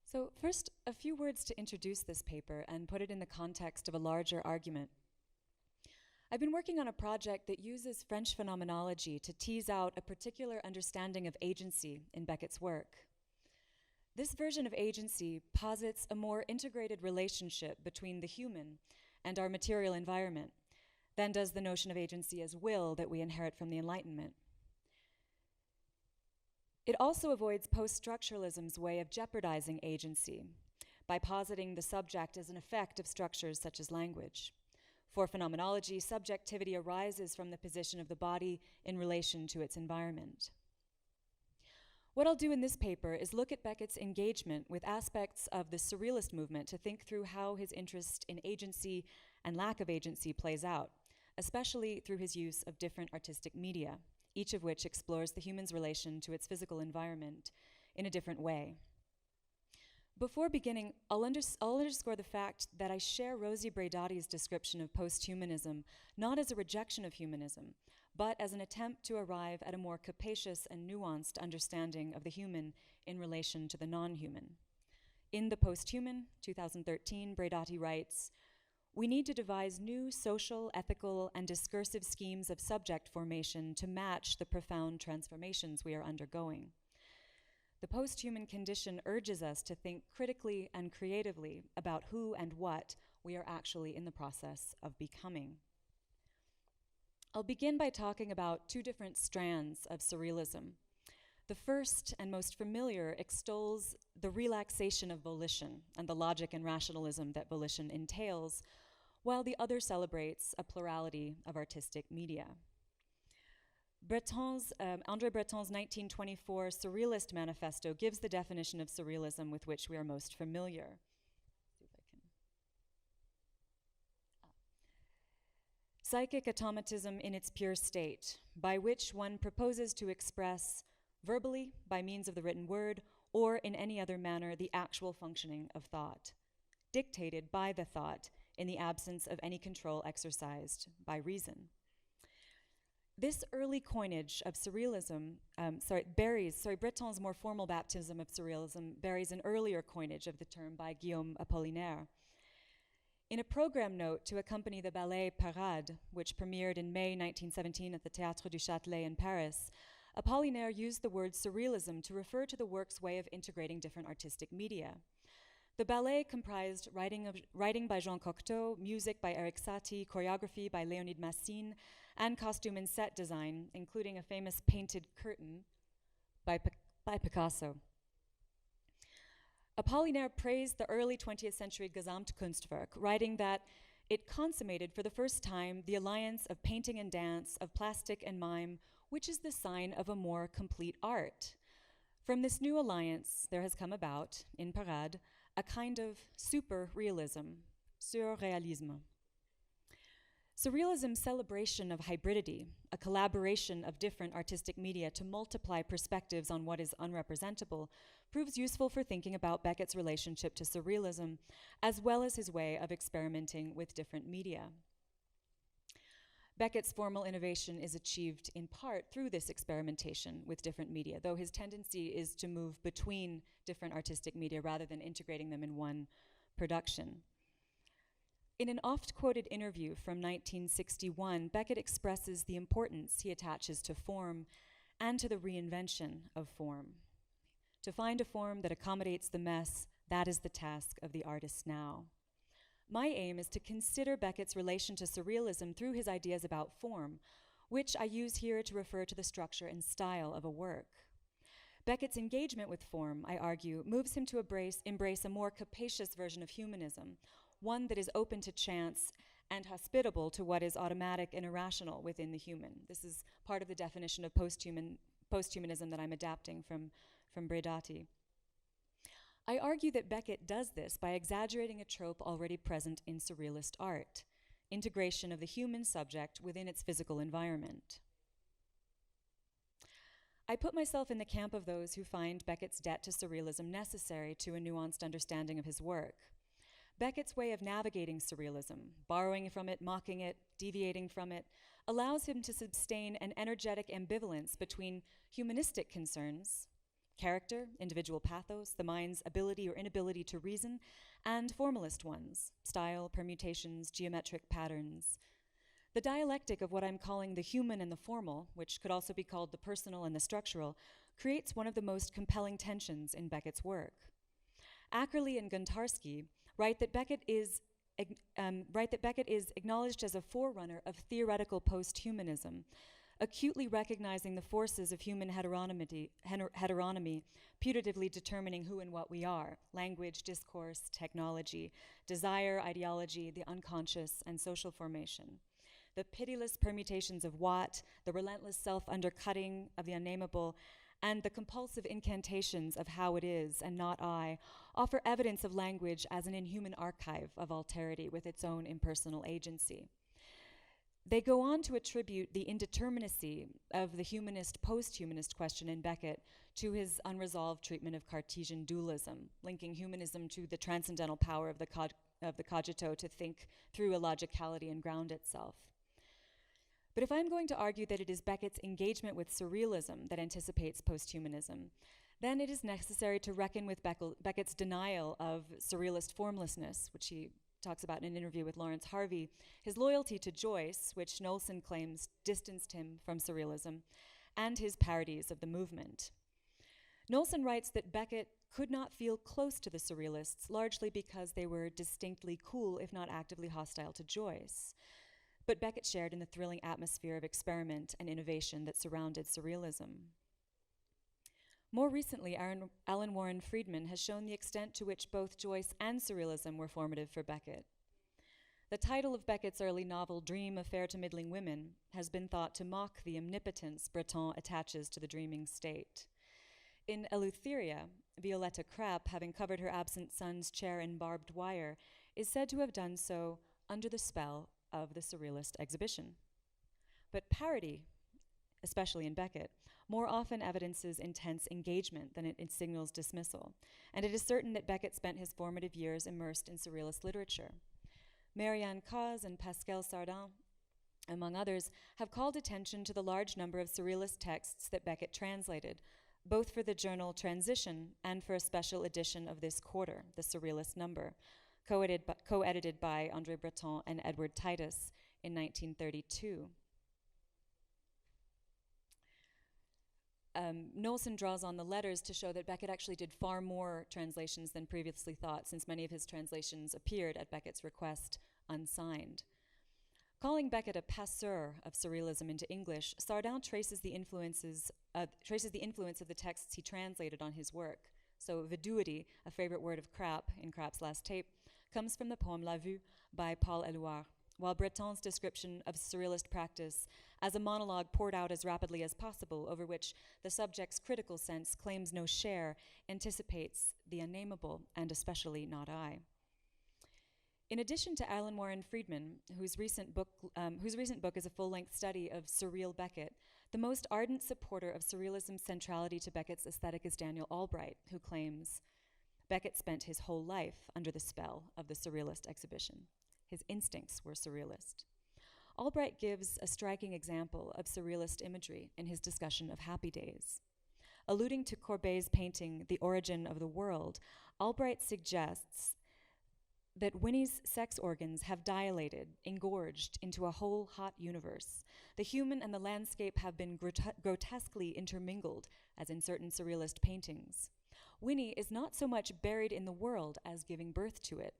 So first, a few words to introduce this paper and put it in the context of a larger argument. I've been working on a project that uses French phenomenology to tease out a particular understanding of agency in Beckett's work. This version of agency posits a more integrated relationship between the human and our material environment than does the notion of agency as will that we inherit from the Enlightenment. It also avoids post-structuralism's way of jeopardizing agency by positing the subject as an effect of structures such as language. For phenomenology, subjectivity arises from the position of the body in relation to its environment. What I'll do in this paper is look at Beckett's engagement with aspects of the surrealist movement to think through how his interest in agency and lack of agency plays out, especially through his use of different artistic media, each of which explores the human's relation to its physical environment in a different way. Before beginning, I'll underscore the fact that I share Rosi Braidotti's description of post-humanism not as a rejection of humanism, but as an attempt to arrive at a more capacious and nuanced understanding of the human in relation to the non-human. In The Post-Human, 2013, Braidotti writes, "We need to devise new social, ethical, and discursive schemes of subject formation to match the profound transformations we are undergoing. The post-human condition urges us to think critically and creatively about who and what we are actually in the process of becoming." I'll begin by talking about two different strands of surrealism. The first and most familiar extols the relaxation of volition and the logic and rationalism that volition entails, while the other celebrates a plurality of artistic media. André Breton's 1924 Surrealist Manifesto gives the definition of surrealism with which we are most familiar. Psychic automatism in its pure state, by which one proposes to express verbally, by means of the written word, or in any other manner, the actual functioning of thought, dictated by the thought in the absence of any control exercised by reason. This early coinage of surrealism, Breton's more formal baptism of surrealism buries an earlier coinage of the term by Guillaume Apollinaire. In a program note to accompany the ballet Parade, which premiered in May 1917 at the Théâtre du Châtelet in Paris, Apollinaire used the word surrealism to refer to the work's way of integrating different artistic media. The ballet comprised writing by Jean Cocteau, music by Erik Satie, choreography by Léonide Massine, and costume and set design, including a famous painted curtain by Picasso. Apollinaire praised the early 20th century Gesamtkunstwerk, writing that it consummated for the first time the alliance of painting and dance, of plastic and mime, which is the sign of a more complete art. From this new alliance, there has come about, in Parade, a kind of super-realism, surrealisme. Surrealism's celebration of hybridity, a collaboration of different artistic media to multiply perspectives on what is unrepresentable, proves useful for thinking about Beckett's relationship to surrealism, as well as his way of experimenting with different media. Beckett's formal innovation is achieved in part through this experimentation with different media, though his tendency is to move between different artistic media rather than integrating them in one production. In an oft-quoted interview from 1961, Beckett expresses the importance he attaches to form and to the reinvention of form. To find a form that accommodates the mess, that is the task of the artist now. My aim is to consider Beckett's relation to surrealism through his ideas about form, which I use here to refer to the structure and style of a work. Beckett's engagement with form, I argue, moves him to embrace a more capacious version of humanism, one that is open to chance and hospitable to what is automatic and irrational within the human. This is part of the definition of post-humanism that I'm adapting from Braidotti. I argue that Beckett does this by exaggerating a trope already present in surrealist art, integration of the human subject within its physical environment. I put myself in the camp of those who find Beckett's debt to surrealism necessary to a nuanced understanding of his work. Beckett's way of navigating surrealism, borrowing from it, mocking it, deviating from it, allows him to sustain an energetic ambivalence between humanistic concerns, character, individual pathos, the mind's ability or inability to reason, and formalist ones, style, permutations, geometric patterns. The dialectic of what I'm calling the human and the formal, which could also be called the personal and the structural, creates one of the most compelling tensions in Beckett's work. Ackerley and Guntarski write that Beckett is acknowledged as a forerunner of theoretical post-humanism, acutely recognizing the forces of human heteronomy, putatively determining who and what we are: language, discourse, technology, desire, ideology, the unconscious, and social formation. The pitiless permutations of what, the relentless self-undercutting of the unnameable, and the compulsive incantations of how it is and not I offer evidence of language as an inhuman archive of alterity with its own impersonal agency. They go on to attribute the indeterminacy of the humanist, post-humanist question in Beckett to his unresolved treatment of Cartesian dualism, linking humanism to the transcendental power of the cogito to think through a logicality and ground itself. But if I'm going to argue that it is Beckett's engagement with surrealism that anticipates post-humanism, then it is necessary to reckon with Beckett's denial of surrealist formlessness, which he talks about in an interview with Lawrence Harvey, his loyalty to Joyce, which Knowlson claims distanced him from surrealism, and his parodies of the movement. Knowlson writes that Beckett could not feel close to the surrealists, largely because they were distinctly cool, if not actively hostile to Joyce. But Beckett shared in the thrilling atmosphere of experiment and innovation that surrounded surrealism. More recently, Alan Warren Friedman has shown the extent to which both Joyce and surrealism were formative for Beckett. The title of Beckett's early novel, Dream of Fair to Middling Women, has been thought to mock the omnipotence Breton attaches to the dreaming state. In Eleutheria, Violetta Krapp, having covered her absent son's chair in barbed wire, is said to have done so under the spell of the surrealist exhibition. But parody, especially in Beckett, more often evidences intense engagement than it signals dismissal, and it is certain that Beckett spent his formative years immersed in surrealist literature. Marianne Cause and Pascal Sardin, among others, have called attention to the large number of surrealist texts that Beckett translated, both for the journal Transition and for a special edition of this quarter, the Surrealist Number, co-edited by André Breton and Edward Titus in 1932. Knowlson draws on the letters to show that Beckett actually did far more translations than previously thought, since many of his translations appeared at Beckett's request unsigned. Calling Beckett a passeur of surrealism into English, Sardin traces the influence of the texts he translated on his work. So vaduity, a favorite word of Krapp in Krapp's last tape, comes from the poem La Vue by Paul Éluard, while Breton's description of surrealist practice as a monologue poured out as rapidly as possible, over which the subject's critical sense claims no share, anticipates the unnameable, and especially not I. In addition to Alan Warren Friedman, whose recent book is a full-length study of surreal Beckett, the most ardent supporter of surrealism's centrality to Beckett's aesthetic is Daniel Albright, who claims Beckett spent his whole life under the spell of the surrealist exhibition. His instincts were surrealist. Albright gives a striking example of surrealist imagery in his discussion of Happy Days. Alluding to Courbet's painting, The Origin of the World, Albright suggests that Winnie's sex organs have dilated, engorged into a whole hot universe. The human and the landscape have been grotesquely intermingled, as in certain surrealist paintings. Winnie is not so much buried in the world as giving birth to it.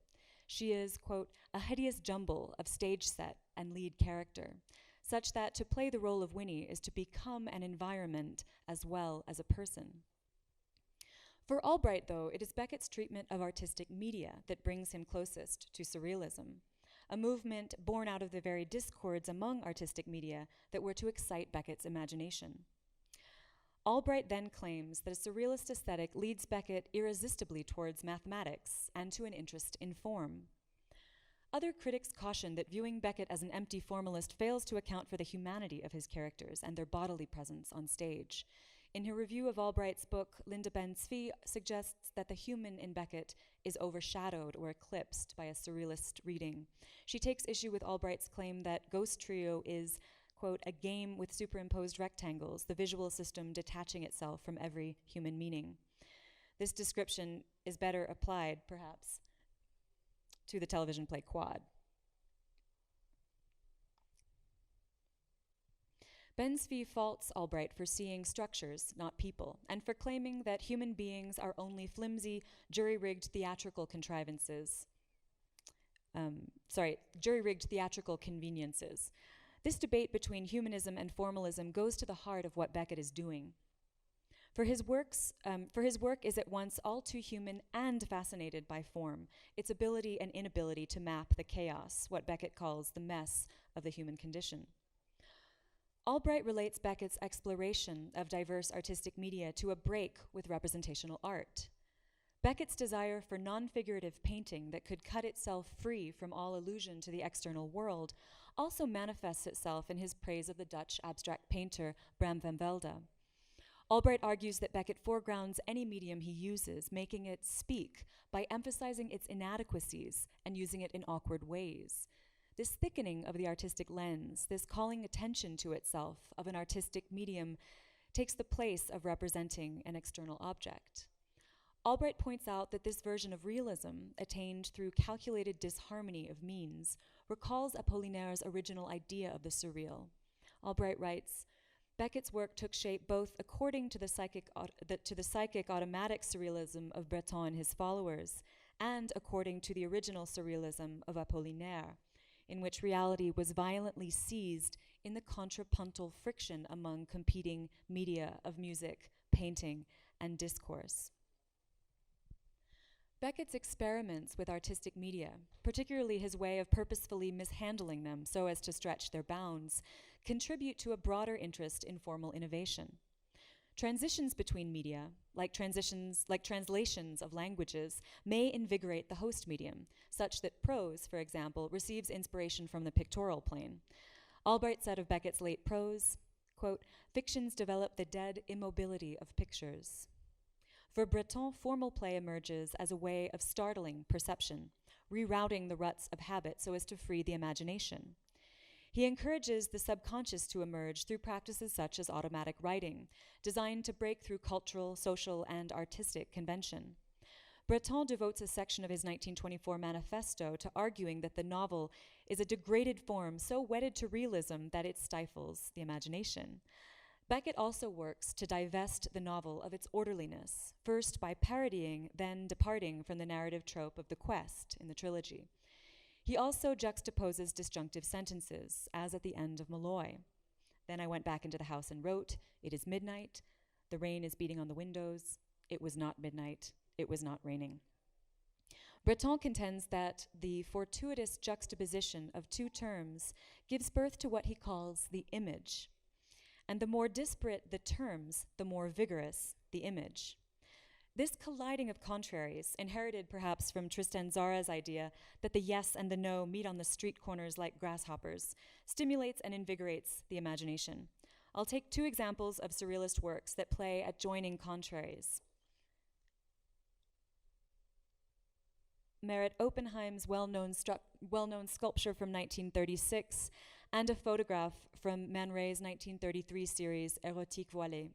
She is, quote, a hideous jumble of stage set and lead character, such that to play the role of Winnie is to become an environment as well as a person. For Albright, though, it is Beckett's treatment of artistic media that brings him closest to surrealism, a movement born out of the very discords among artistic media that were to excite Beckett's imagination. Albright then claims that a surrealist aesthetic leads Beckett irresistibly towards mathematics and to an interest in form. Other critics caution that viewing Beckett as an empty formalist fails to account for the humanity of his characters and their bodily presence on stage. In her review of Albright's book, Linda Ben-Zvi suggests that the human in Beckett is overshadowed or eclipsed by a surrealist reading. She takes issue with Albright's claim that Ghost Trio is, quote, a game with superimposed rectangles, the visual system detaching itself from every human meaning. This description is better applied, perhaps, to the television play Quad. Ben-Zvi faults Albright for seeing structures, not people, and for claiming that human beings are only flimsy, jury-rigged theatrical contrivances. Jury-rigged theatrical conveniences. This debate between humanism and formalism goes to the heart of what Beckett is doing. For his work is at once all too human and fascinated by form, its ability and inability to map the chaos, what Beckett calls the mess of the human condition. Albright relates Beckett's exploration of diverse artistic media to a break with representational art. Beckett's desire for non-figurative painting that could cut itself free from all allusion to the external world also manifests itself in his praise of the Dutch abstract painter Bram van Velde. Albright argues that Beckett foregrounds any medium he uses, making it speak by emphasizing its inadequacies and using it in awkward ways. This thickening of the artistic lens, this calling attention to itself of an artistic medium, takes the place of representing an external object. Albright points out that this version of realism, attained through calculated disharmony of means, recalls Apollinaire's original idea of the surreal. Albright writes, Beckett's work took shape both according to the psychic automatic surrealism of Breton and his followers, and according to the original surrealism of Apollinaire, in which reality was violently seized in the contrapuntal friction among competing media of music, painting, and discourse. Beckett's experiments with artistic media, particularly his way of purposefully mishandling them so as to stretch their bounds, contribute to a broader interest in formal innovation. Transitions between media, like translations of languages, may invigorate the host medium, such that prose, for example, receives inspiration from the pictorial plane. Albright said of Beckett's late prose, quote, "Fictions develop the dead immobility of pictures." For Breton, formal play emerges as a way of startling perception, rerouting the ruts of habit so as to free the imagination. He encourages the subconscious to emerge through practices such as automatic writing, designed to break through cultural, social, and artistic convention. Breton devotes a section of his 1924 manifesto to arguing that the novel is a degraded form so wedded to realism that it stifles the imagination. Beckett also works to divest the novel of its orderliness, first by parodying, then departing from the narrative trope of the quest in the trilogy. He also juxtaposes disjunctive sentences, as at the end of Malloy. Then I went back into the house and wrote, "It is midnight, the rain is beating on the windows, it was not midnight, it was not raining." Breton contends that the fortuitous juxtaposition of two terms gives birth to what he calls the image. And the more disparate the terms, the more vigorous the image. This colliding of contraries, inherited perhaps from Tristan Zara's idea that the yes and the no meet on the street corners like grasshoppers, stimulates and invigorates the imagination. I'll take two examples of surrealist works that play at joining contraries. Merit Oppenheim's well-known sculpture from 1936 and a photograph from Man Ray's 1933 series Érotique Voilée.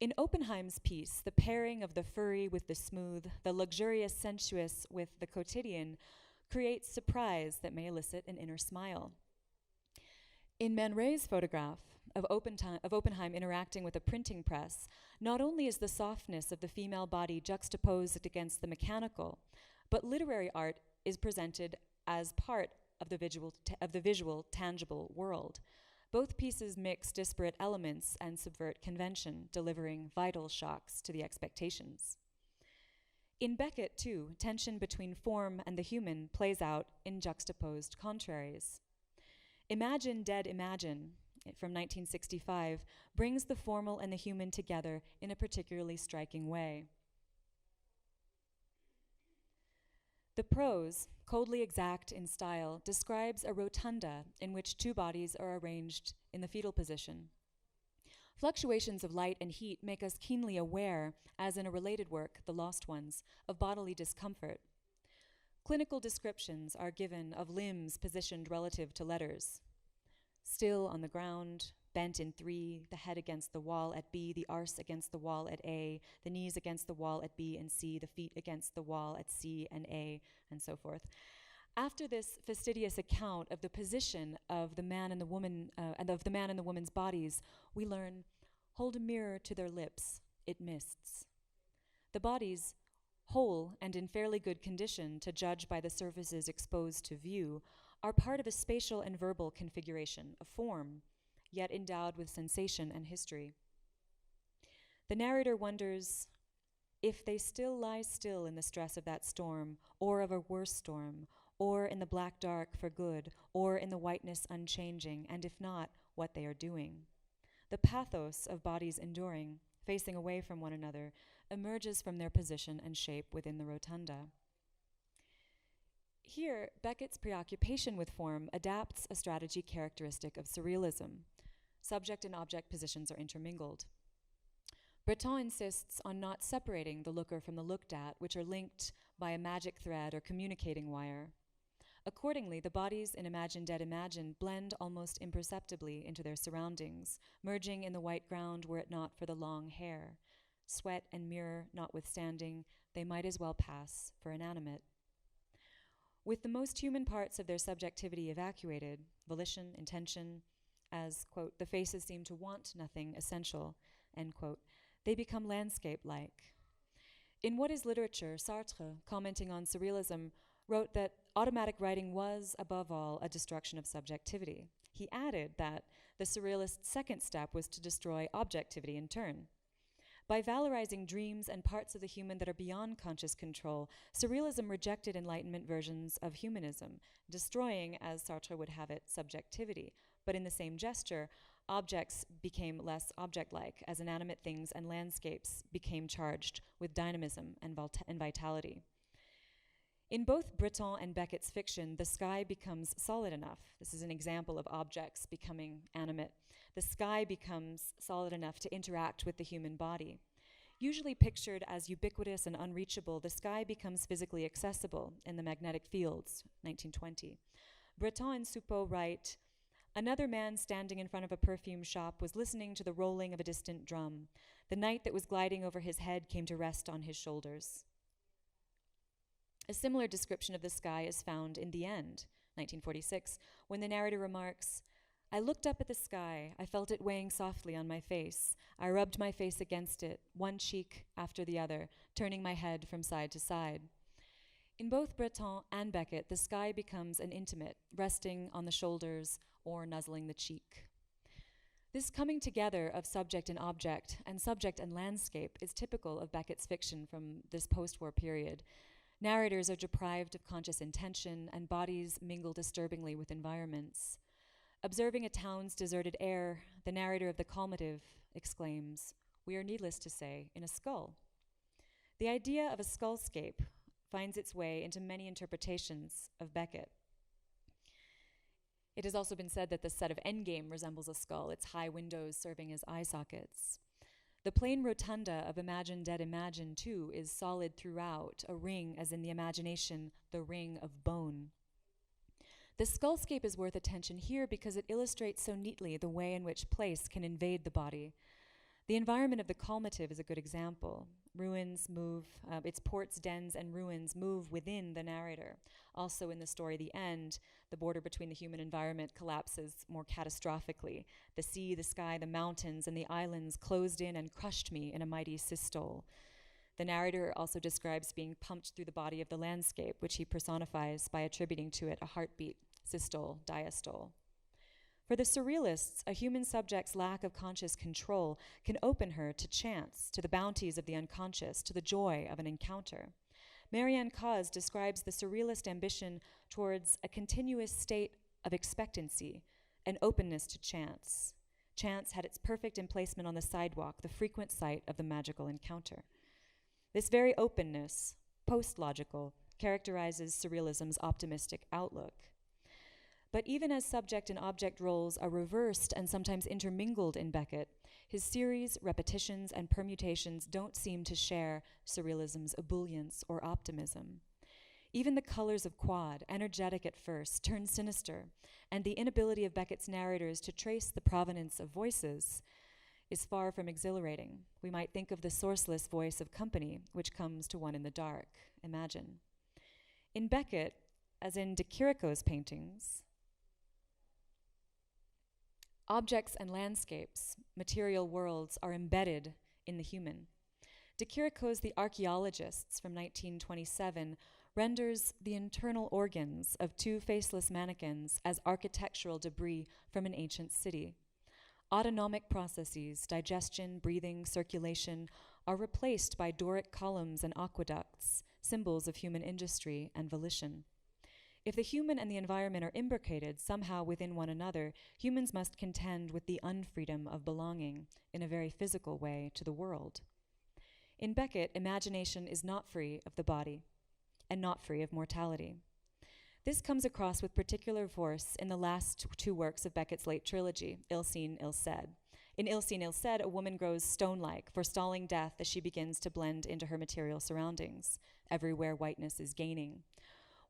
In Oppenheim's piece, the pairing of the furry with the smooth, the luxurious sensuous with the quotidian, creates surprise that may elicit an inner smile. In Man Ray's photograph of Oppenheim interacting with a printing press, not only is the softness of the female body juxtaposed against the mechanical, but literary art is presented as part of the visual, tangible world. Both pieces mix disparate elements and subvert convention, delivering vital shocks to the expectations. In Beckett, too, tension between form and the human plays out in juxtaposed contraries. Imagine, Dead Imagine, from 1965, brings the formal and the human together in a particularly striking way. The prose, coldly exact in style, describes a rotunda in which two bodies are arranged in the fetal position. Fluctuations of light and heat make us keenly aware, as in a related work, The Lost Ones, of bodily discomfort. Clinical descriptions are given of limbs positioned relative to letters. Still on the ground, bent in three, the head against the wall at B, the arse against the wall at A, the knees against the wall at B and C, the feet against the wall at C and A, and so forth. After this fastidious account of the position of the man and the woman, and of the man and the woman's bodies, we learn, hold a mirror to their lips, it mists. The bodies, whole and in fairly good condition to judge by the surfaces exposed to view, are part of a spatial and verbal configuration, a form, yet endowed with sensation and history. The narrator wonders if they still lie still in the stress of that storm, or of a worse storm, or in the black dark for good, or in the whiteness unchanging, and if not, what they are doing. The pathos of bodies enduring, facing away from one another, emerges from their position and shape within the rotunda. Here, Beckett's preoccupation with form adapts a strategy characteristic of surrealism. Subject and object positions are intermingled. Breton insists on not separating the looker from the looked at, which are linked by a magic thread or communicating wire. Accordingly, the bodies in Imagine Dead Imagine blend almost imperceptibly into their surroundings, merging in the white ground were it not for the long hair. Sweat and mirror notwithstanding, they might as well pass for inanimate. With the most human parts of their subjectivity evacuated, volition, intention, as, quote, the faces seem to want nothing essential, end quote, they become landscape-like. In What is Literature, Sartre, commenting on surrealism, wrote that automatic writing was, above all, a destruction of subjectivity. He added that the surrealist's second step was to destroy objectivity in turn. By valorizing dreams and parts of the human that are beyond conscious control, surrealism rejected Enlightenment versions of humanism, destroying, as Sartre would have it, subjectivity. But in the same gesture, objects became less object-like, as inanimate things and landscapes became charged with dynamism and vitality. In both Breton and Beckett's fiction, the sky becomes solid enough. This is an example of objects becoming animate. The sky becomes solid enough to interact with the human body. Usually pictured as ubiquitous and unreachable, the sky becomes physically accessible in The Magnetic Fields, 1920. Breton and Soupeau write, another man standing in front of a perfume shop was listening to the rolling of a distant drum. The night that was gliding over his head came to rest on his shoulders. A similar description of the sky is found in The End, 1946, when the narrator remarks, I looked up at the sky. I felt it weighing softly on my face. I rubbed my face against it, one cheek after the other, turning my head from side to side. In both Breton and Beckett, the sky becomes an intimate, resting on the shoulders or nuzzling the cheek. This coming together of subject and subject and landscape is typical of Beckett's fiction from this post-war period. Narrators are deprived of conscious intention, and bodies mingle disturbingly with environments. Observing a town's deserted air, the narrator of The Calmative exclaims, we are, needless to say, in a skull. The idea of a skullscape finds its way into many interpretations of Beckett. It has also been said that the set of Endgame resembles a skull, its high windows serving as eye sockets. The plain rotunda of Imagine Dead Imagine, too, is solid throughout, a ring, as in the imagination, the ring of bone. The skullscape is worth attention here because it illustrates so neatly the way in which place can invade the body. The environment of The Calmative is a good example. Ruins move, its ports, dens, and ruins move within the narrator. Also in the story The End, the border between the human environment collapses more catastrophically. The sea, the sky, the mountains, and the islands closed in and crushed me in a mighty systole. The narrator also describes being pumped through the body of the landscape, which he personifies by attributing to it a heartbeat, systole, diastole. For the surrealists, a human subject's lack of conscious control can open her to chance, to the bounties of the unconscious, to the joy of an encounter. Marianne Cause describes the surrealist ambition towards a continuous state of expectancy, an openness to chance. Chance had its perfect emplacement on the sidewalk, the frequent site of the magical encounter. This very openness, post-logical, characterizes surrealism's optimistic outlook. But even as subject and object roles are reversed and sometimes intermingled in Beckett, his series, repetitions, and permutations don't seem to share surrealism's ebullience or optimism. Even the colors of quad, energetic at first, turn sinister, and the inability of Beckett's narrators to trace the provenance of voices is far from exhilarating. We might think of the sourceless voice of company, which comes to one in the dark. Imagine. In Beckett, as in de Chirico's paintings, objects and landscapes, material worlds, are embedded in the human. De Chirico's The Archaeologists from 1927 renders the internal organs of two faceless mannequins as architectural debris from an ancient city. Autonomic processes, digestion, breathing, circulation, are replaced by Doric columns and aqueducts, symbols of human industry and volition. If the human and the environment are imbricated somehow within one another, humans must contend with the unfreedom of belonging in a very physical way to the world. In Beckett, imagination is not free of the body and not free of mortality. This comes across with particular force in the last two works of Beckett's late trilogy, Ill Seen, Ill Said. In Ill Seen, Ill Said, a woman grows stone-like, forestalling death as she begins to blend into her material surroundings. Everywhere whiteness is gaining.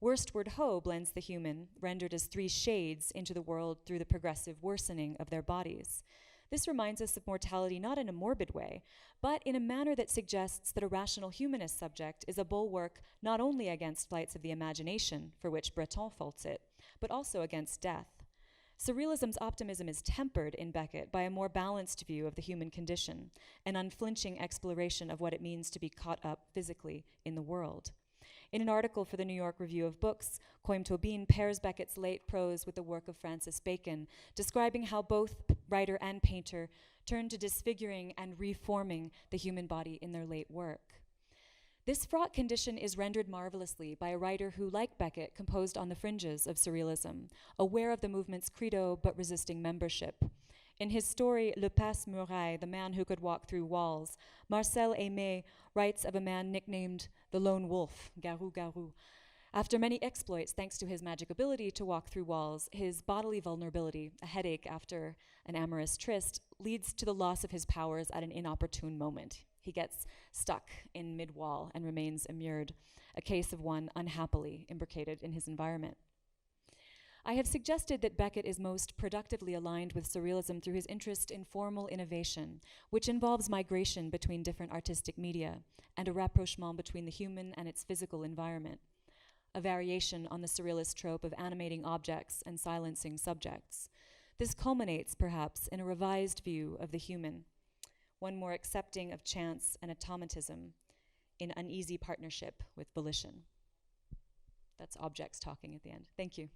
Worstward Ho blends the human, rendered as three shades, into the world through the progressive worsening of their bodies. This reminds us of mortality not in a morbid way, but in a manner that suggests that a rational humanist subject is a bulwark not only against flights of the imagination, for which Breton faults it, but also against death. Surrealism's optimism is tempered in Beckett by a more balanced view of the human condition, an unflinching exploration of what it means to be caught up physically in the world. In an article for the New York Review of Books, Coim Tobin pairs Beckett's late prose with the work of Francis Bacon, describing how both writer and painter turned to disfiguring and reforming the human body in their late work. This fraught condition is rendered marvelously by a writer who, like Beckett, composed on the fringes of surrealism, aware of the movement's credo but resisting membership. In his story, Le Passe-Muraille, The Man Who Could Walk Through Walls, Marcel Aimé writes of a man nicknamed the Lone Wolf, Garou Garou. After many exploits, thanks to his magic ability to walk through walls, his bodily vulnerability, a headache after an amorous tryst, leads to the loss of his powers at an inopportune moment. He gets stuck in mid-wall and remains immured, a case of one unhappily imbricated in his environment. I have suggested that Beckett is most productively aligned with surrealism through his interest in formal innovation, which involves migration between different artistic media and a rapprochement between the human and its physical environment, a variation on the surrealist trope of animating objects and silencing subjects. This culminates, perhaps, in a revised view of the human, one more accepting of chance and automatism in uneasy partnership with volition. That's objects talking at the end. Thank you.